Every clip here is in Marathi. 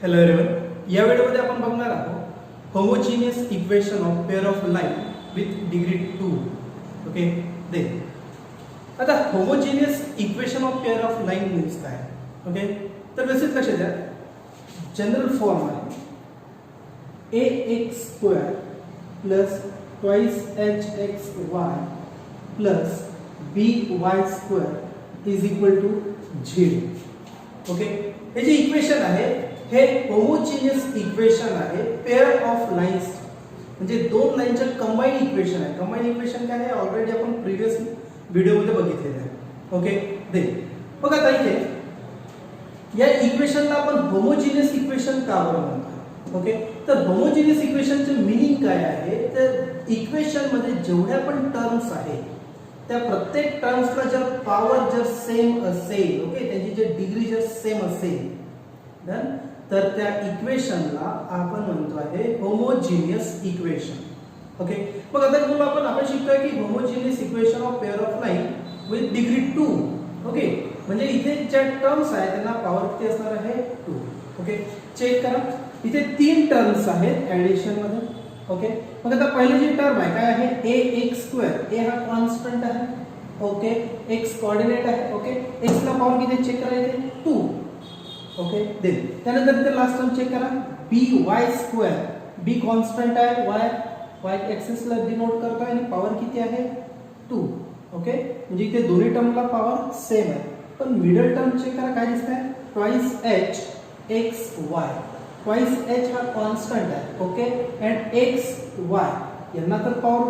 हॅलो एव्हरीवन, या व्हिडिओमध्ये आपण बघणार आहोत homogeneous equation of pair of line with degree 2. Okay, दे आता homogeneous equation of pair of line means काय? ओके, तर व्यवस्थित लक्ष द्या. जनरल फॉर्म आहे ax² plus twice hxy plus by² is equal to 0. Okay, हे जे इक्वेशन आहे हे होमोजिनियस इक्वेशन आहे पेअर ऑफ लाईन्स, म्हणजे दोन लाईनचे कंबाईन इक्वेशन आहे. कंबाईन इक्वेशन काय आहे ऑलरेडी आपण प्रीवियस व्हिडिओमध्ये बघितलेलं आहे. ओके, दे बघा आता इथे या इक्वेशनला आपण होमोजिनियस इक्वेशन का बरं म्हणतो? ओके, तर होमोजिनियस इक्वेशनचे मीनिंग काय आहे? तर इक्वेशन मध्ये जेवढ्या पण टर्म्स आहेत त्या प्रत्येक टर्म्सला जर पॉवर जर सेम असेल, ओके, त्यांची जे डिग्री जर सेम असेल डन, तर त्या इक्वेशनला आपण म्हणतो आहे होमोजिनियस इक्वेशन. ओके, मग आता आपण शिकतोय की homogeneous equation of pair of line with degree 2. Okay, म्हणजे इथे ज्या टर्म्स आहेत त्यांना पॉवर किती असणार आहे? 2. ओके, चेक करा, इथे 3 टर्म्स आहेत ऍडिशन मध्ये. ओके, मग आता पहिली जी टर्म आहे काय आहे? ax². a हा कॉन्स्टंट आहे. ओके, x कोऑर्डिनेट आहे. ओके, x ला पॉवर किती चेक करायचे? 2. ओके, देन त्यानंतर ते लास्ट टर्म चेक करा by². b कॉन्स्टंट आहे, y एक्सिस ला डिनोट करतो आणि पॉवर किती आहे? 2. ओके, म्हणजे इथे दोन्ही टर्मला पॉवर सेम आहे. पण मिडल टर्म चेक करा काय दिसतंय? Twice hxy. ट्वाइस h हा कॉन्स्टंट आहे. ओके, एंड xy यांना तर पॉवर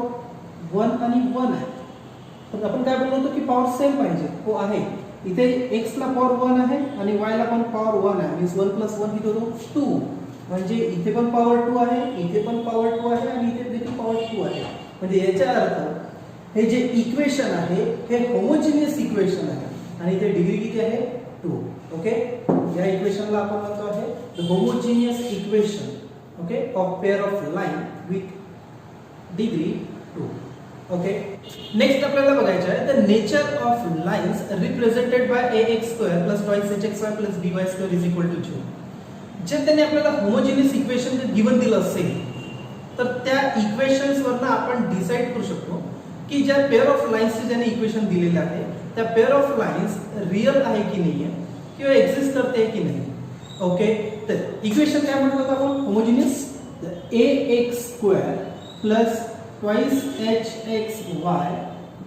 1 आणि 1 आहे. तर आपण काय बोललो होतो की पॉवर सेम पाहिजे. हो आहे, इथे x ला पॉवर 1 आहे आणि y ला पण पॉवर 1 आहे. मीन्स 1 + 1 किती होतो? 2. म्हणजे इथे पण पॉवर 2 आहे, इथे पण पॉवर 2 आहे आणि इथे देखील पॉवर 2 आहे. म्हणजे याचा अर्थ हे जे इक्वेशन आहे हे होमोजिनियस इक्वेशन आहे आणि इथे डिग्री किती आहे? 2. ओके, या इक्वेशनला आपण म्हणतो आहे the homogeneous equation, okay, of pair of line with degree 2. Okay, next आपल्याला बघायचं आहे the nature of lines represented by ax² plus twice hxy plus by² is equal to 0. जर त्यांनी आपल्याला होमोजिनियस इक्वेशन जर गिवन दिलं असेल तर त्या इक्वेशन्स वरनं आपण डिसाइड करू शकतो की ज्या पेअर ऑफ लाइन्सचे ज्याने इक्वेशन दिलेले आहे त्या पेअर ऑफ लाइन्स रियल आहे की नाही आहे किंवा एक्झिस्ट करते की नाही. ओके, तर इक्वेशन काय म्हणतो आपण? Homogeneous ax² plus twice hxy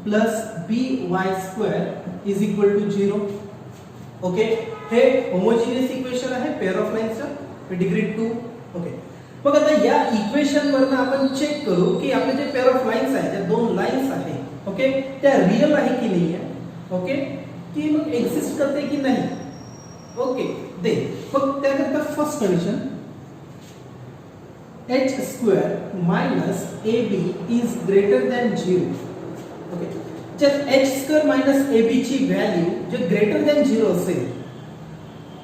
plus by² is equal to 0. Okay, हे होमोजिनियस इक्वेशन आहे पेअर ऑफ लाईन्सचं डिग्री 2. ओके, मग आता या इक्वेशन वरनं आपण चेक करू की आपले जे पेअर ऑफ लाईन्स आहे, ज्या दोन लाईन्स आहे, ओके, त्या रियल आहे की नाही आहे. ओके, की मग एक्झिस्ट करते की नाही. ओके, दे मग त्याकरता first condition h² minus ab is greater than 0. Okay, जर h² minus ab ची व्हॅल्यू जे ग्रेटर दॅन 0 असेल,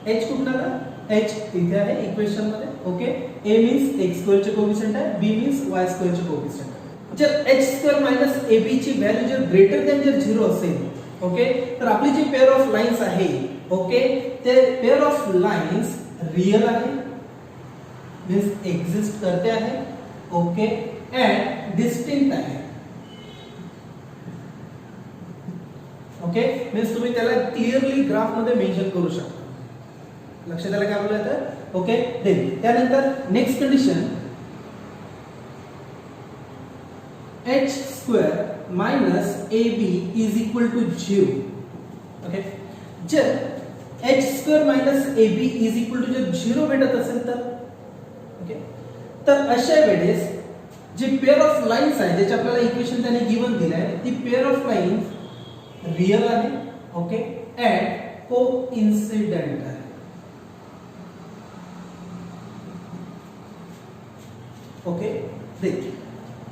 h कुठला? h इथे आहे इक्वेशन मध्ये. ओके, a मीन्स x² चे कोएफिशिएंट आहे, b मीन्स y² चे कोएफिशिएंट आहे. जर h² minus ab ची व्हॅल्यू जर ग्रेटर दॅन जर 0 असेल, ओके, तर आपली जी पेअर ऑफ लाईन्स आहे, ओके, ते पेअर ऑफ लाईन्स रियल आहे, मीन्स एक्झिस्ट करते आहे. ओके, एंड डिस्टिंक्ट आहे. ओके, मीन्स तुम्ही त्याला क्लिअरली ग्राफ मध्ये मेन्शन करू शकता. लक्षात आलं काय बोललं? ओके, देन त्यानंतर next condition h² minus ab is equal to 0. Okay, जर h² minus ab is equal to जर 0 भेटत असेल तर, ओके, तर अशा वेळेस जी पेअर ऑफ लाईन्स आहे ज्याचे आपल्याला इक्वेशन त्याने गिवन दिलं आहे ती पेअर ऑफ लाईन्स रियल आहे. ओके, एंड कोइन्सिडेंट आहे. ओके, देख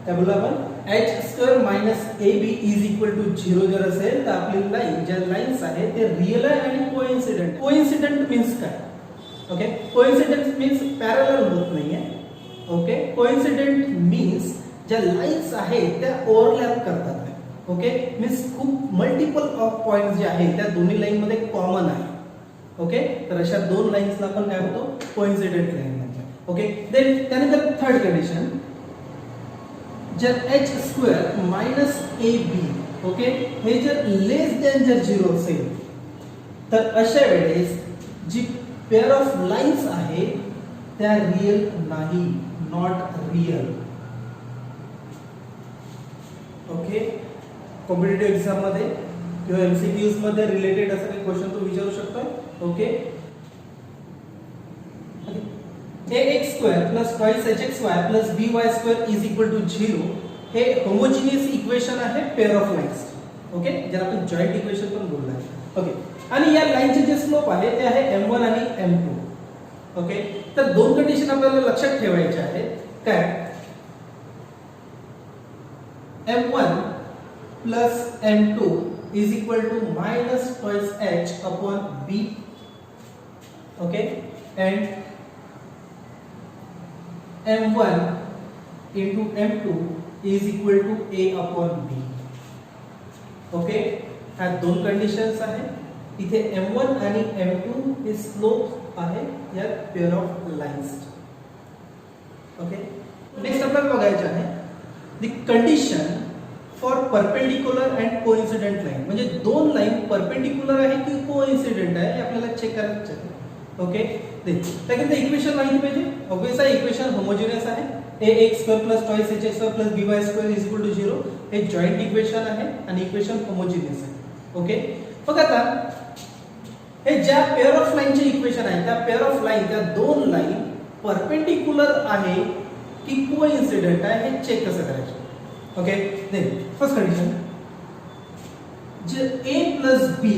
काय बोललो आपण? h² minus ab is equal to 0 जर असेल तर आपली लाईन ज्या लाईन्स आहे ते रियल आहे आणि कोइन्सिडेंट. कोइन्सिडेंट मीन्स काय? ओके, कोइन्सिडेंट मीन्स पॅरलल होत नाहीये. ओके, कोइन्सिडेंट मीन्स ज्या लाईन्स आहेत त्या ओव्हरलॅप करतात. ओके, मीन्स खूप मल्टिपल ऑफ पॉइंट्स जे आहेत त्या दोन्ही लाईन मध्ये कॉमन आहे. ओके, तर अशा दोन लाईन्सला आपण काय होतो, कोइन्सिडेंट लाईन म्हणतो. ओके, देन त्यानंतर थर्ड कंडिशन, जर h square minus ab, okay, हे जर लेस दॅन जर 0 असेल तर अशा वेळेस जी पेअर ऑफ लाईन्स आहे त्या रियल नाही, not real. Okay, competitive exam मध्ये किंवा एमसीक्यूज मध्ये रिलेटेड असं काही क्वेश्चन तो विचारू शकतो. Okay, ax square plus twice hxy plus by square is equal to 0 हे होमोजिनियस इक्वेशन आहे पेअर ऑफ लाईन्स. ओके, ज्याला आपण जॉइंट इक्वेशन पण बोलणार. ओके, आणि या लाईनचे जे स्लोप आहे ते आहे m1 आणि m2. ओके, तर दोन कंडिशन आपल्याला लक्षात ठेवायच्या आहेत. काय, m1 plus m2 is equal to minus twice h upon b. Okay, and m1 into m2 is equal to a upon b. Okay, ह्या दोन कंडिशन्स आहेत. इथे m1 आणि m2 हे स्लोप आहे या pair of lines. Okay, next आपल्याला बघायचे आहे the condition for perpendicular and coincident line. म्हणजे दोन लाईन परपेंडिक्युलर आहे की कोइन्सिडेंट आहे हे आपल्याला चेक करायचं आहे. ओके, त्यानंतर इक्वेशन माहिती पाहिजे. ऑब्वियस आहे इक्वेशन होमोजिनियस आहे. ax square plus twice hx plus by square is equal to 0 हे जॉइंट इक्वेशन आहे आणि इक्वेशन होमोजिनियस आहे. ओके, बघा आता हे ज्या पेअर ऑफ लाईनचे इक्वेशन आहे त्या पेअर ऑफ लाईन, त्या दोन लाईन परपेंडिक्युलर आहे की कोइन्सिडेंट आहे हे चेक कसं करायचं. ओके, देन फर्स्ट कंडिशन, जर a plus b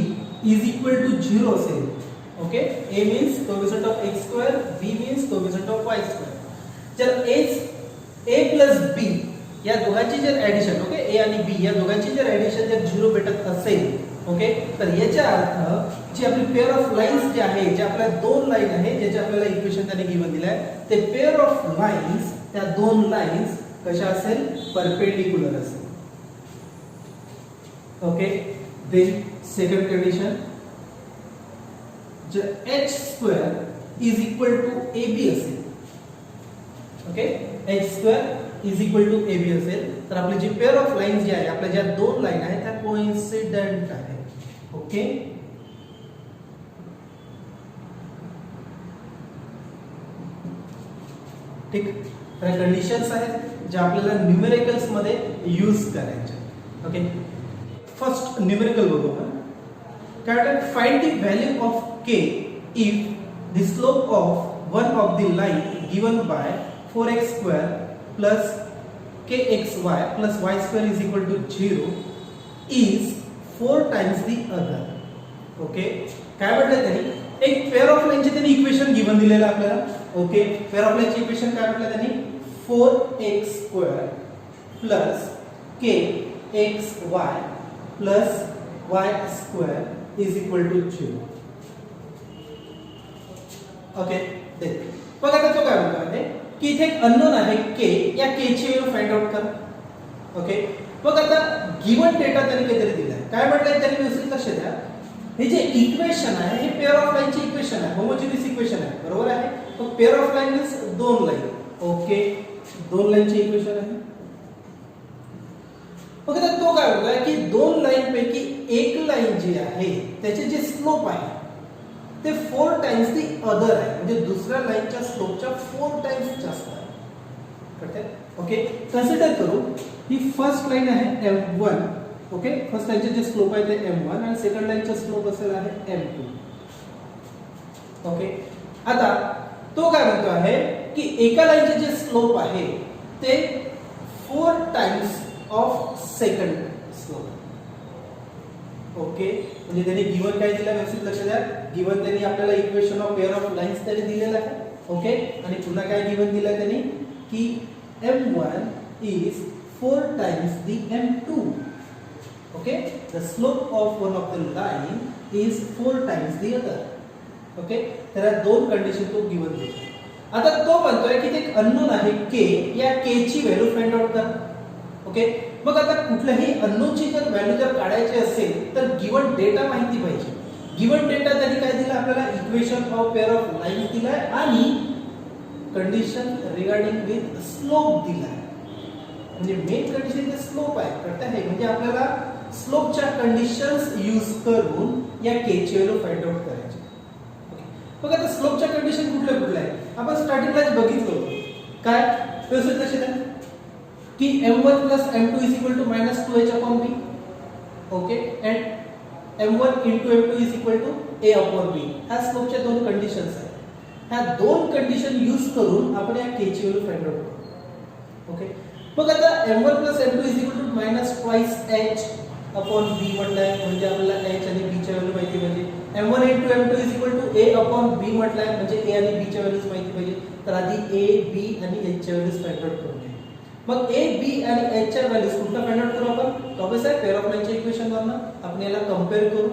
is equal to 0 असेल. Okay, a means coefficient of x square, b means coefficient of y square. जर a प्लस b या दोघांची जर ऍडिशन, ओके, a आणि b या दोघांची जर ऍडिशन जर 0 भेटत असेल, ओके, तर याचा अर्थ जी आपली पेअर ऑफ लाईन्स जे आहे, जे आपल्या दोन लाईन आहे ज्याचे आपल्याला इक्वेशन त्याने गिवन दिलं आहे, ते पेअर ऑफ लाईन्स, त्या दोन लाईन्स कशा असेल, परपेंडिक्युलर असेल. ओके, देन सेकंड कंडिशन, जर h square is equal to ab असेल. Okay, h square is equal to ab असेल तर आपली जी पेअर ऑफ लाईन्स जी आहे, आपल्या ज्या दोन लाईन आहेत त्या कोइन्सिडेंट आहे. ओके, ठीक, तर कंडिशन्स आहेत ज्या आपल्याला न्यूमेरिकल्स मध्ये यूज करायचे. ओके, फर्स्ट न्यूमेरिकल बघू आपण. काय म्हणतात, find the value of k if the slope of one of the line given by 4x square plus kxy plus y square is equal to 0 is 4 times the other. Okay, काय म्हटलं त्यांनी, एक पेअर ऑफ लाईनचे त्यांनी इक्वेशन गिवन दिलेलं आपल्याला. ओके, पेअर ऑफ लाईनचे इक्वेशन काय म्हटलं त्यांनी, 4x square plus kxy plus y square is equal to 0. Okay, बघा आता तो काय म्हणतो आहे की इथे एक अननोन आहे k, या k ची व्हॅल्यू फाइंड आउट कर. ओके, बघ आता गिवन डेटा त्यांनी काहीतरी दिलाय. काय म्हटलंय त्यांनी, व्यवस्थित लक्ष द्या, हे जे इक्वेशन आहे हे पेअर ऑफ लाईनचे इक्वेशन आहे, होमोजिनियस इक्वेशन आहे, बरोबर आहे. तो पेअर ऑफ लाईन मीन्स दोन लाईन. ओके, दोन लाईनचे इक्वेशन आहे. बघा आता तो काय म्हणतोय की दोन लाईन पैकी एक लाईन जी आहे त्याचे जे स्लोप आहे ते 4 टाइम्स दी अदर आहे, म्हणजे दुसऱ्या लाईनच्या स्लोपच्या 4 टाइम्स जास्त आहे. कळतंय. ओके, कन्सिडर करू ही फर्स्ट लाईन आहे m1. ओके, फर्स्ट लाईनचे जे स्लोप आहे ते m1 आणि सेकंड लाईनचा स्लोप असेल आहे m2. ओके, आता तो काय म्हणतो आहे की एका लाईनचे जे स्लोप आहे ते 4 times of second slope. Okay, म्हणजे त्यांनी गिवन काय दिलं, व्यवस्थित लक्ष द्या. गिवन त्यांनी आपल्याला equation of pair of lines त्यांनी दिलेलं आहे. ओके, आणि पुन्हा काय गिवन दिलं त्यांनी की m1 is 4 times the m2. Okay, the slope of one of the line is 4 times the other. Okay, तर दोन कंडिशन तो गिवन देतो. आता तो म्हणतोय की एक अननोन आहे k, या k ची व्हॅल्यू फाइंड आउट कर. ओके, मग आता कुठल्याही अननोनची जर व्हॅल्यू जर काढायची असेल तर गिवन डेटा माहिती पाहिजे. गिवन डेटा त्यांनी काय दिला आपल्याला equation of pair of line दिलाय आणि कंडिशन रिगार्डिंग विथ स्लोप दिलाय. म्हणजे मेन कंडिशन ते स्लोप आहे कळत आहे. म्हणजे आपल्याला स्लोपच्या कंडिशन्स यूज करून या के ची व्हॅल्यू फाइंड आउट करायची. बघा आता स्लोपच्या कंडिशन कुठल्या आहेत आपण स्टार्टिंगलाच बघितलं होतं. काय व्यवस्थित लक्षात आहे की m1 m2 -2h/b. Okay and m1 * m2 a/b. ह्या स्लोपच्या दोन कंडिशन्स आहेत. ह्या दोन कंडिशन यूज करून आपण या के ची व्हॅल्यू फाइंड आउट करू. ओके मग आता m1 m2 -2h/b म्हटलंय म्हणजे आपल्याला h आणि b च्या व्हॅल्यू माहिती पाहिजे. m1 * m2 a/b म्हटलंय म्हणजे a आणि b च्या व्हॅल्यूज माहिती पाहिजे. तर आधी a b आणि h च्या व्हॅल्यूज फाइंड आउट करू. मग a b आणि h च्या व्हॅल्यूज कुठला फाइंड आउट करू आपण टॉपिक आहे पेअर ऑफ लाईनच्या इक्वेशन वरनं आपण याला कंपेअर करू.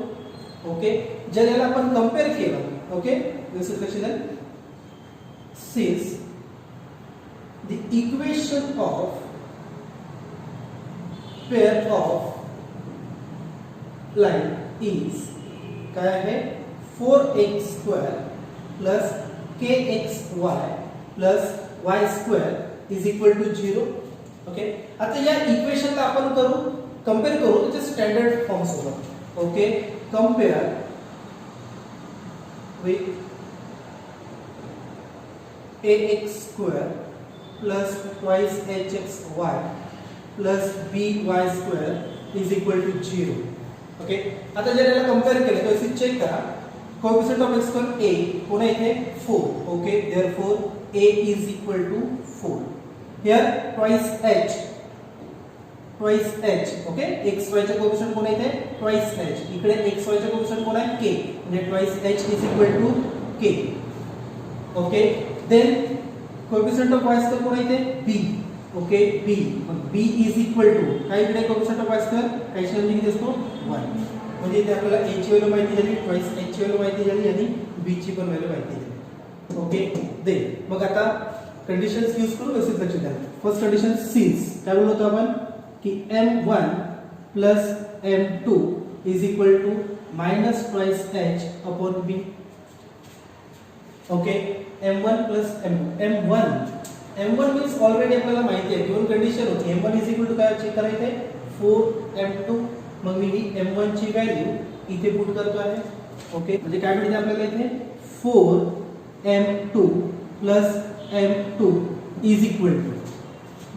ओके जर याला आपण कंपेअर केलं ओके व्यवस्थित लक्ष द्या. Since the equation of pair of line is काय आहे 4x² + kxy + y² = 0. ओके आता या इक्वेशनला आपण करू कंपेअर करू त्याच्या स्टँडर्ड फॉर्म सोबत. Okay compare with ax² + 2hxy + by² = 0. Okay आता जर याला कंपेअर केलं तर इथे चेक करा कोएफिशिएंट ऑफ x वर a कोण आहे इथे 4. Okay therefore a = 4. Here twice h okay xy चे कोएफिशिएंट कोण आहे इथे ट्वाइस h. इकडे xy चे कोएफिशिएंट कोण आहे k म्हणजे twice h = k. Okay then coefficient of y² कोण आहे इथे b. ओके b मग b = काय इकडे कोएफिशिएंट ऑफ y² काय शोधून किती असतो 1. म्हणजे इथे आपल्याला a ची व्हॅल्यू माहिती झाली ट्वाइस h ची व्हॅल्यू माहिती झाली आणि b ची पण व्हॅल्यू माहिती झाली. ओके देन मग आता कंडिशन्स यूज करू व्यवस्थित लक्षात द्या. फर्स्ट कंडिशन सिन्स काय बोलतो आपण की m1 + m2 = -2h/b. Okay m1 + m1 means already आपल्याला माहिती आहे गिवन कंडिशन होती m1 = काय चेक करायचे 4m2. मग मी ही m1 ची व्हॅल्यू इथे पुट करतो आहे. ओके म्हणजे काय मिळते आपल्याला इथे 4m2 + m2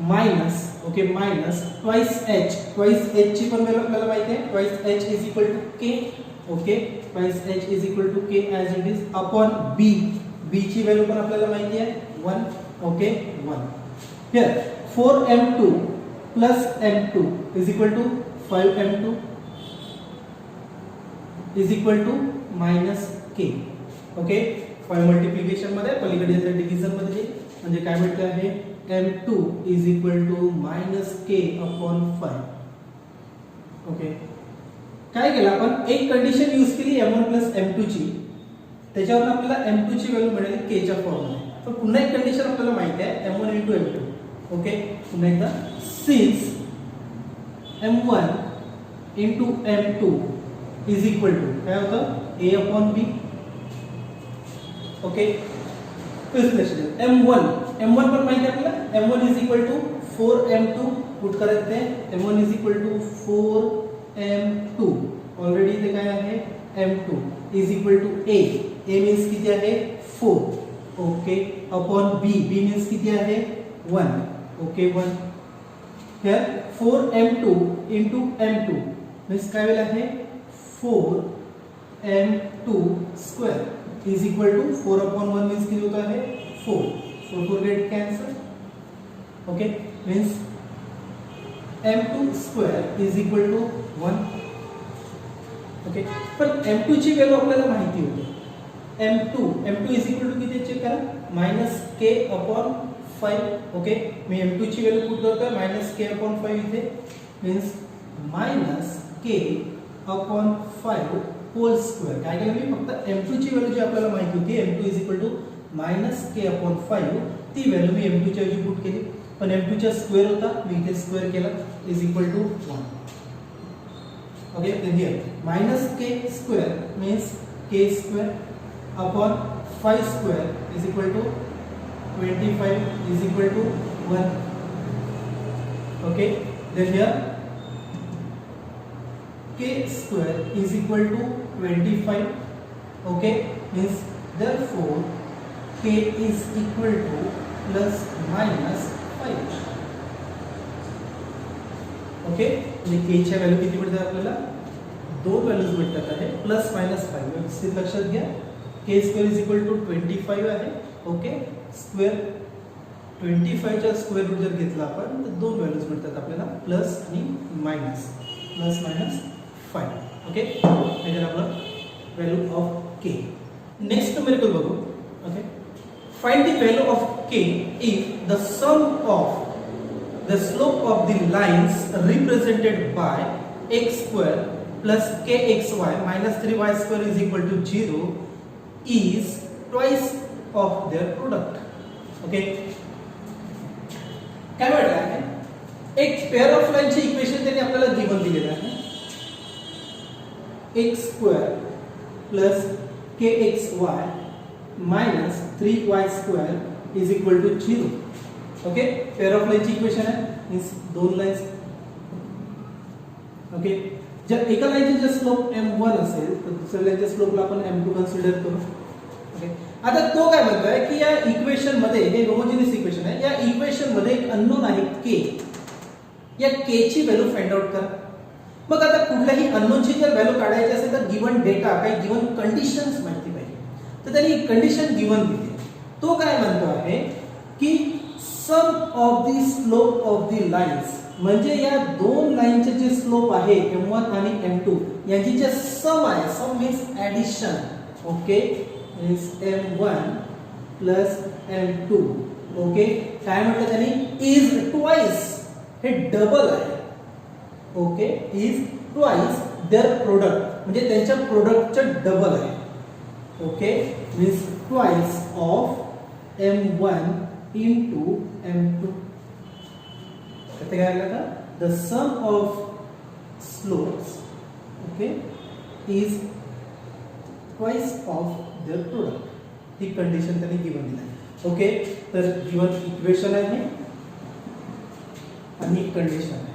minus okay minus twice h ची पण व्हॅल्यू आपल्याला माहिती आहे twice h = k. Okay twice h = k as it is upon b ची व्हॅल्यू पण आपल्याला माहिती आहे 1. Okay 1 here 4m2 + m2 = 5m2 -k. Okay 5 multiplication मध्ये पलीकडे येते डिव्हिजन मध्ये म्हणजे काय मिळते आहे m2 = -k/5. ओके काय केलं आपण एक कंडिशन यूज केली m1 + m2 ची त्याच्यावर आपल्याला m2 ची व्हॅल्यू मिळाली k च्या फॉर्म मध्ये. तर पुन्हा एक कंडिशन आपल्याला माहिती आहे m1 * m2. ओके पुन्हा एकदा सिन्स m1 * m2 काय होतं a/b. ओके m1 पण माहिती आहे आपल्याला m1 = 4m2 पुट करायचे m1 = 4m2 ऑलरेडी इथे काय आहे m2 = a मीन्स किती आहे 4. ओके अपॉन b मीन्स किती आहे 1. Okay 1 here 4m2 * m2 means काय वेळ आहे 4m2² = 4/1 मीन्स किती होता है 4. 4 get cancel. Okay means m2² = 1. Okay पण m2 ची व्हॅल्यू आपल्याला माहिती होती m2 किती चेक करा -k/5. ओके मी m2 ची व्हॅल्यू पुट करतोय -k/5 इथे मीन्स -k/5 होल स्क्वेअर. काय केलं मी फक्त m2 ची व्हॅल्यू जी आपल्याला माहिती होती m2 = -k/5 ती व्हॅल्यू मी m2 च्या ऐवजी पुट केली पण m2 चा स्क्वेअर होता मी इथे स्क्वेअर केला = 1. Okay, then here minus k square means k square upon 5 square is equal to 25 is equal to 1. Okay, then here k square is equal to 25. Okay, means therefore k is equal to plus minus 5. Okay, म्हणजे k च्या व्हॅल्यू किती मिळतात आपल्याला? दोन व्हॅल्यूज मिळतात आहे प्लस मायनस 5. व्यवस्थित लक्षात घ्या, k square is equal to 25 आहे. ओके, स्क्वेअर 25 चा स्क्वेअर रूट जर घेतला आपण तर दोन व्हॅल्यूज मिळतात आपल्याला प्लस आणि मायनस, प्लस मायनस 5. ओके, हे जर आपलं value of k. Next numerical बघू. Okay, find the value of k if the sum of the slope of the lines represented by x square plus kxy minus 3y square is equal to 0 is twice of their product. Okay, काय म्हटलं आहे? एक पेअर ऑफ लाईनचे इक्वेशन त्यांनी आपल्याला गिवन दिलेलं आहे. x square plus kxy minus 3y square is equal to 0. Okay, pair of लाईनची इक्वेशन आहे, मीन्स दोन लाईन्स. ओके, जर एका लाईनचे जर स्लोप m1 असेल तर दुसऱ्या लाईनच्या स्लोपला आपण m2 कन्सिडर करू. ओके, आता तो काय म्हणतोय की या इक्वेशन मध्ये, हे होमोजेनियस इक्वेशन आहे, या इक्वेशन मध्ये एक अननोन आहे k. या k ची व्हॅल्यू फाइंड आउट करा. मग आता कुठल्याही अननोनची जर व्हॅल्यू काढायची असेल तर गिवन डेटा, काही गिवन कंडिशन्स माहिती पाहिजे. तर त्यांनी कंडिशन गिवन दिली. तो काय म्हणतो आहे की sum of the slope of the lines, म्हणजे या दोन लाईनचे जे स्लोप आहे m1 आणि m2 यांची जे सम आहे, sum means addition. Okay, means m1 plus m2. Okay, काय म्हटलं त्यांनी? इज ट्वाइस, हे डबल आहे. Okay, is twice their product, म्हणजे त्यांच्या प्रोडक्टचं डबल आहे. Okay, means twice of m1 into m2. कहते क्या आएगा? The sum of slopes, okay, is twice of their product. He condition त्यांनी गिवन दिली आहे. ओके, तर गिवन इक्वेशन आहे आणि कंडिशन आहे.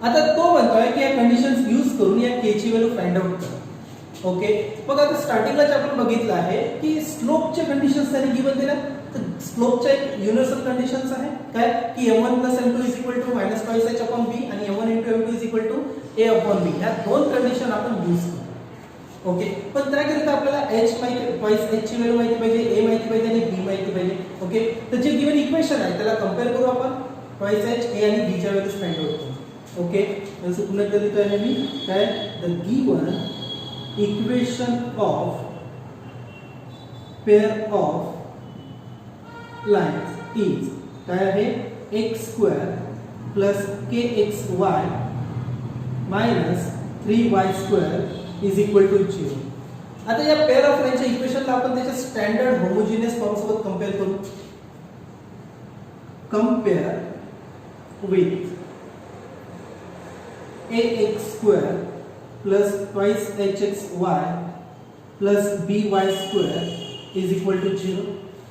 आता तो म्हणतोय की या कंडिशन्स यूज करून या k ची व्हॅल्यू फाइंड आउट करा. ओके, मग आता स्टार्टिंगलाच आपण बघितलं आहे की स्लोपचे कंडिशन्स त्यांनी गिवन दिल्या. तर स्लोपच्या एक युनिव्हर्सल कंडिशन्स आहे काय की m1 m2 is equal to minus twice h upon b आणि m1 into m2 is equal to a upon b. या दोन कंडिशन आपण यूज करू. ओके, पण त्याकरिता आपल्याला h माहिती, twice h ची व्हॅल्यू माहिती पाहिजे, a माहिती पाहिजे आणि b माहिती पाहिजे. ओके, तर जे गिवन इक्वेशन आहे त्याला कंपेअर करू आपण. twice h, a आणि b च्या व्हॅल्यूज फाइंड आउट करू. ओके, जसं पुन्हा एकदा लिहितो आहे मी काय, the given equation of pair of lines is काय आहे, x square plus kxy minus 3y square is equal to 0. आता या पेअर ऑफ लाईनच्या इक्वेशनला आपण त्याच्या स्टँडर्ड होमोजेनियस फॉर्म सोबत कंपेअर करू. Compare with ax square plus twice hxy plus by square is equal to 0.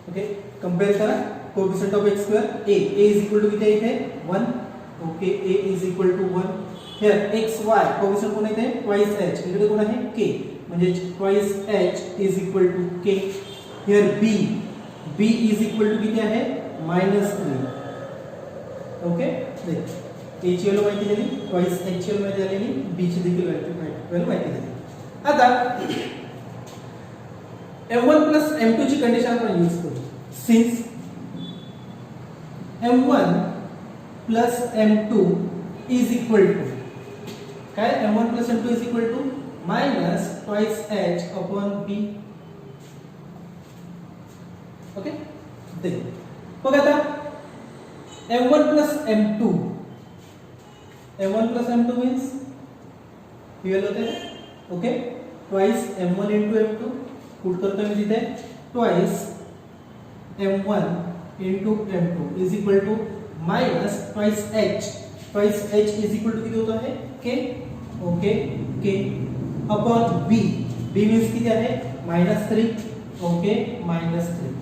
Okay, compare करा. Coefficient of x square a is equal to किती आहे इथे 1. Okay, a is equal to 1. Here xy coefficient कोण आहे इथे ट्वाइस h, इकडे कोण आहे k, म्हणजे twice h is equal to k. Here b is equal to किती आहे -3. ओके, देख a ची व्हॅल्यू माहिती झाली, ट्वाइस h ची व्हॅल्यू माहिती झाली, b ची देखील व्हॅल्यू माहिती झाली. आता m1 plus m2 ची कंडिशन आपण यूज करू. Since m1 plus m2 is equal to काय, m1 plus m2 is equal to minus twice h upon b. Okay, देख बघ आता m1 plus m2 means ही व्हॅल्यू होते. Okay, twice m1 into m2 put करतो मी तिथे twice m1 into m2 is equal to minus twice h. twice h is equal to किती होतो आहे k. ओके के अपॉन बी, बी मीन्स किती आहे -3, ओके -3.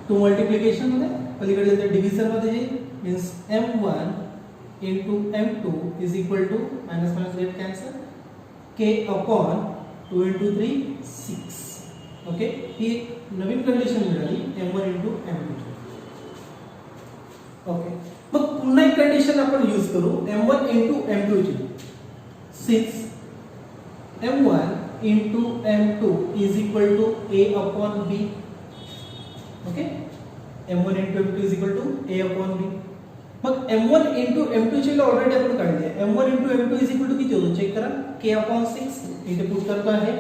टू मल्टिप्लिकेशन मध्ये पलीकडे जाते डिव्हिजन मध्ये जे means m1 into m2 is equal to minus minus get cancel k upon 2 into 3 6. Okay he Naveen condition मिळाली m1 into m2. ओके मग पुन्हा एक कंडिशन आपण यूज करू m1 into m2 ची. 6 m1 into m2 is equal to a upon b. Okay m1 into m2 is equal to a upon b. मग m1 into m2 ची ऑलरेडी आपण काढली आहे. m1 into m2 is equal to किती होतो चेक करा k upon 6 इथे पुट करतो आहे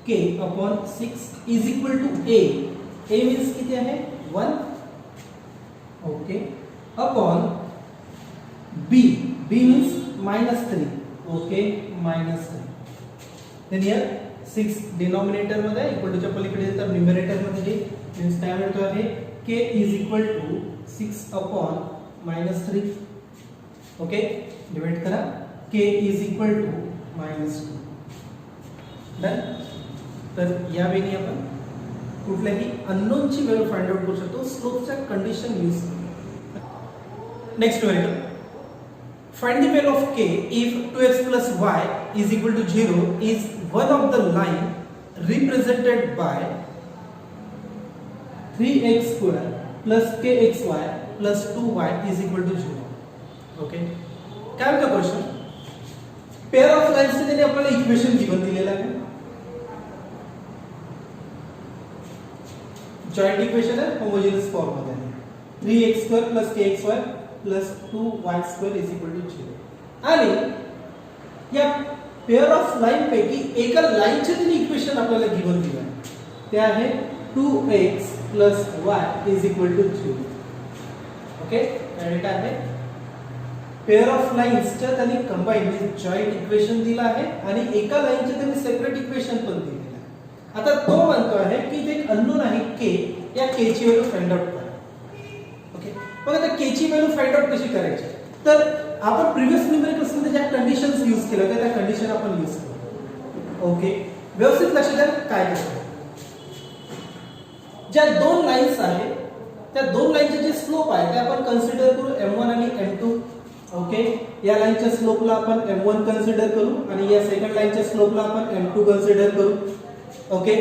k upon 6 is equal to a. a means किती आहे 1, okay upon b, b means -3, okay -3. then here 6 denominator मध्ये इक्वल टू च्या पलीकडे तर न्यूमरेटर मध्ये जे मीन्स काय मिळतो आहे k is equal to 6 upon -3. Okay divide करा k is equal to -2. Done. तर या वेळी आपण कुठल्याही अननोन ची व्हॅल्यू फाइंड आउट करू शकतो स्लोपच्या कंडिशन यूज करून. Next variable find the value of k if 2x plus y is equal to 0 is one of the line represented by 3x square plus kxy plus 2y is equal to 0. Okay काय होता क्वेश्चन पेअर ऑफ लाईन्स ने आपल्याला इक्वेशन गिवन दिलेला आहे. जॉइंट इक्वेशन आहे होमोजेनियस फॉर्म मध्ये आहे 3x square plus kxy plus 2y² is equal to 0. आणि या पेअर ऑफ लाईन पैकी एका लाईनचे तरी इक्वेशन आपल्याला गिवन दिलं आहे ते आहे 2x plus y is equal to 0. Okay आणि काय आहे पेअर ऑफ लाईन्सच्या त्यांनी कंबाईन म्हणजे जॉइंट इक्वेशन दिलं आहे आणि एका लाईनचे त्यांनी सेपरेट इक्वेशन पण दिलेलं आहे. आता तो म्हणतो आहे की ते एक अननोन आहे k, या k ची व्हॅल्यू फाइंड आउट करा. ओके मग आता k ची व्हॅल्यू फाइंड आउट कशी करायची तर आपण प्रीवियस न्यूमेरिकल्स मध्ये ज्या कंडिशन्स यूज केल्या होत्या त्या कंडिशन आपण यूज करू. ओके व्यवस्थित लक्ष द्या काय करायचं. ज्या दोन लाईन्स आहेत त्या दोन लाईनचे जे स्लोप आहे ते आपण कन्सिडर करू m1 आणि m2. ओके या लाईनच्या स्लोपला आपण m1 कन्सिडर करू आणि या सेकंड लाईनच्या स्लोपला आपण m2 कन्सिडर करू. ओके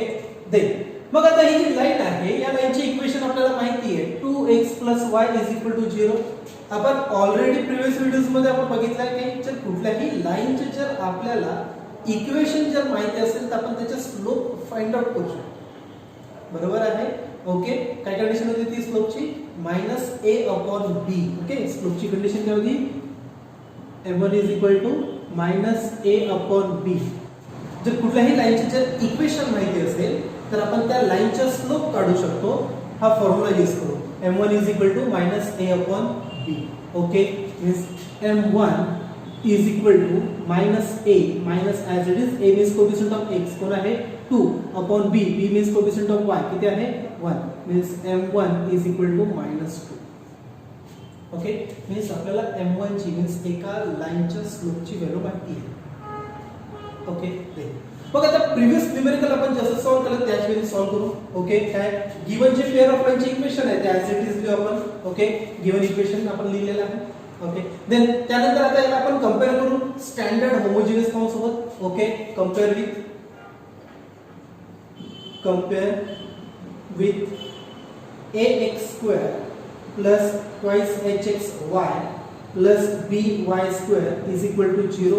देन मग आता ही जी लाईन आहे या लाईनचे इक्वेशन आपल्याला माहिती आहे 2x y is equal to 0. आपण ऑलरेडी प्रीवियस व्हिडिओज मध्ये आपण बघितलं की जर कुठल्याही लाईनचे जर आपल्याला इक्वेशन जर माहिती असेल तर आपण त्याचा स्लोप फाइंड आउट करू शकतो. बरोबर आहे. ओके काय कंडिशन होती ती स्लोपची -a upon b. ओके स्लोपची कंडिशन काय होती m1 is equal to -a upon b. जर कुठल्याही लाईनचे जर इक्वेशन माहिती असेल तर आपण त्या लाईनचा स्लोप काढू शकतो. हा फॉर्म्युला यूज करू m1 is equal to -a upon b. Okay means m1 is equal to -a minus as it is a means coefficient of x कोण आहे 2 upon b, b means coefficient of y किती आहे 1 means m1 is equal to -2. Okay means आपल्याला m1 ची मीन्स एका लाईनच्या स्लोपची व्हॅल्यू माहिती आहे. ओके दे मग आता प्रीवियस न्यूमेरिकल आपण जसं सॉल्व केलं त्याच वेळी सॉल्व करू. ओके काय गिवन जे पेअर ऑफ लाईनचे इक्वेशन आहे ते ऍज इट इज लिहू आपण. ओके गिवन इक्वेशन आपण लिहिलेलं आहे. ओके देन त्यानंतर आता याला आपण कंपेअर करू स्टँडर्ड होमोजेनियस फॉर्म सोबत. Okay compare with ax² plus twice hxy plus by² is equal to 0.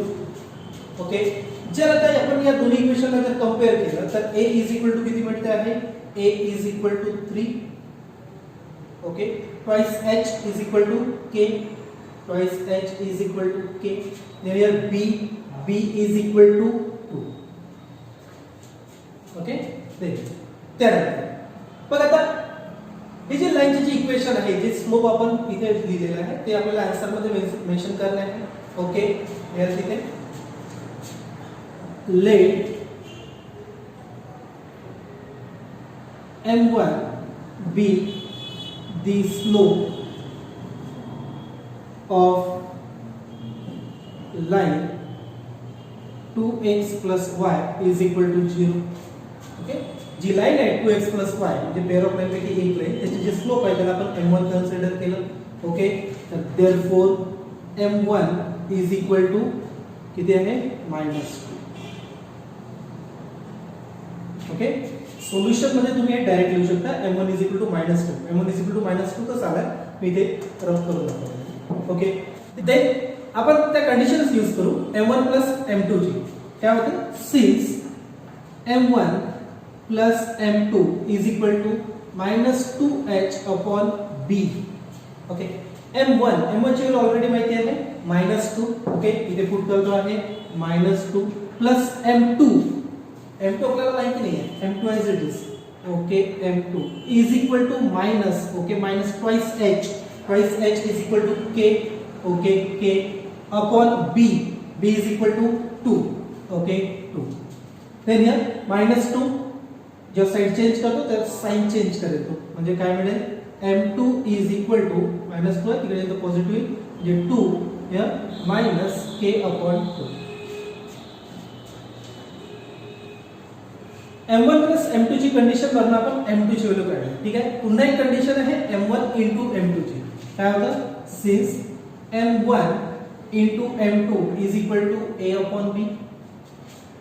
Okay जर आता आपण या दोन्ही इक्वेशनला जर कंपेअर केलं तर a is equal to किती मिळते आहे a is equal to 3. Okay twice h is equal to k, twice h is equal to k. then here b is equal to 2. Okay त्यानंतर बघ आता हे जे लाईनचे जे इक्वेशन आहे जे स्लोप आपण इथे लिहिलेलं आहे ते आपल्याला आन्सर मध्ये मेन्शन करणे आहे. ओके यार तिथे let m1 be the slope of line 2x plus y is equal to 0. Okay, जी लाईन आहे 2x plus y म्हणजे पेअर ऑफ लाईन पैकी एक लाईन, त्याचे जे स्लोप आहे त्याला आपण m1 कन्सिडर केलं. ओके, तर therefore m1 is equal to किती आहे -2. ओके, सोल्युशन मध्ये तुम्ही हे डायरेक्ट लिहू शकता m1 is equal to -2. m1 is equal to -2 कसं आलाय मी इथे रफ करून दाखवतो. ओके, देन आपण त्या कंडिशन्स यूज करू m1 प्लस m2 ची. काय होतं, since m1 plus m2 is equal to -2h upon b. Okay, m1 ची व्हॅल्यू ऑलरेडी माहिती आहे -2. ओके, इथे पुट करतो आहे -2 प्लस m2 आपल्याला माहिती नाही आहे, m2 as it is. Okay, m2 is equal to minus, okay, minus twice h is equal to k. Okay, k upon b is equal to 2. Okay, 2. Then here -2 जब साइड चेंज करतो तर साइन चेंज करेल तो, म्हणजे काय मिळेल m2 इज इक्वल टू -2 आहे तिकडे येतो पॉझिटिव्ह म्हणजे 2 here minus k upon 2. m1 plus m2 ची कंडिशन वरून आपण m2 ची व्हॅल्यू काढली. ठीक आहे, पुन्हा एक कंडिशन आहे m1 इंटू m2 ची. काय होतं, since m1 into m2 is equal to a upon b.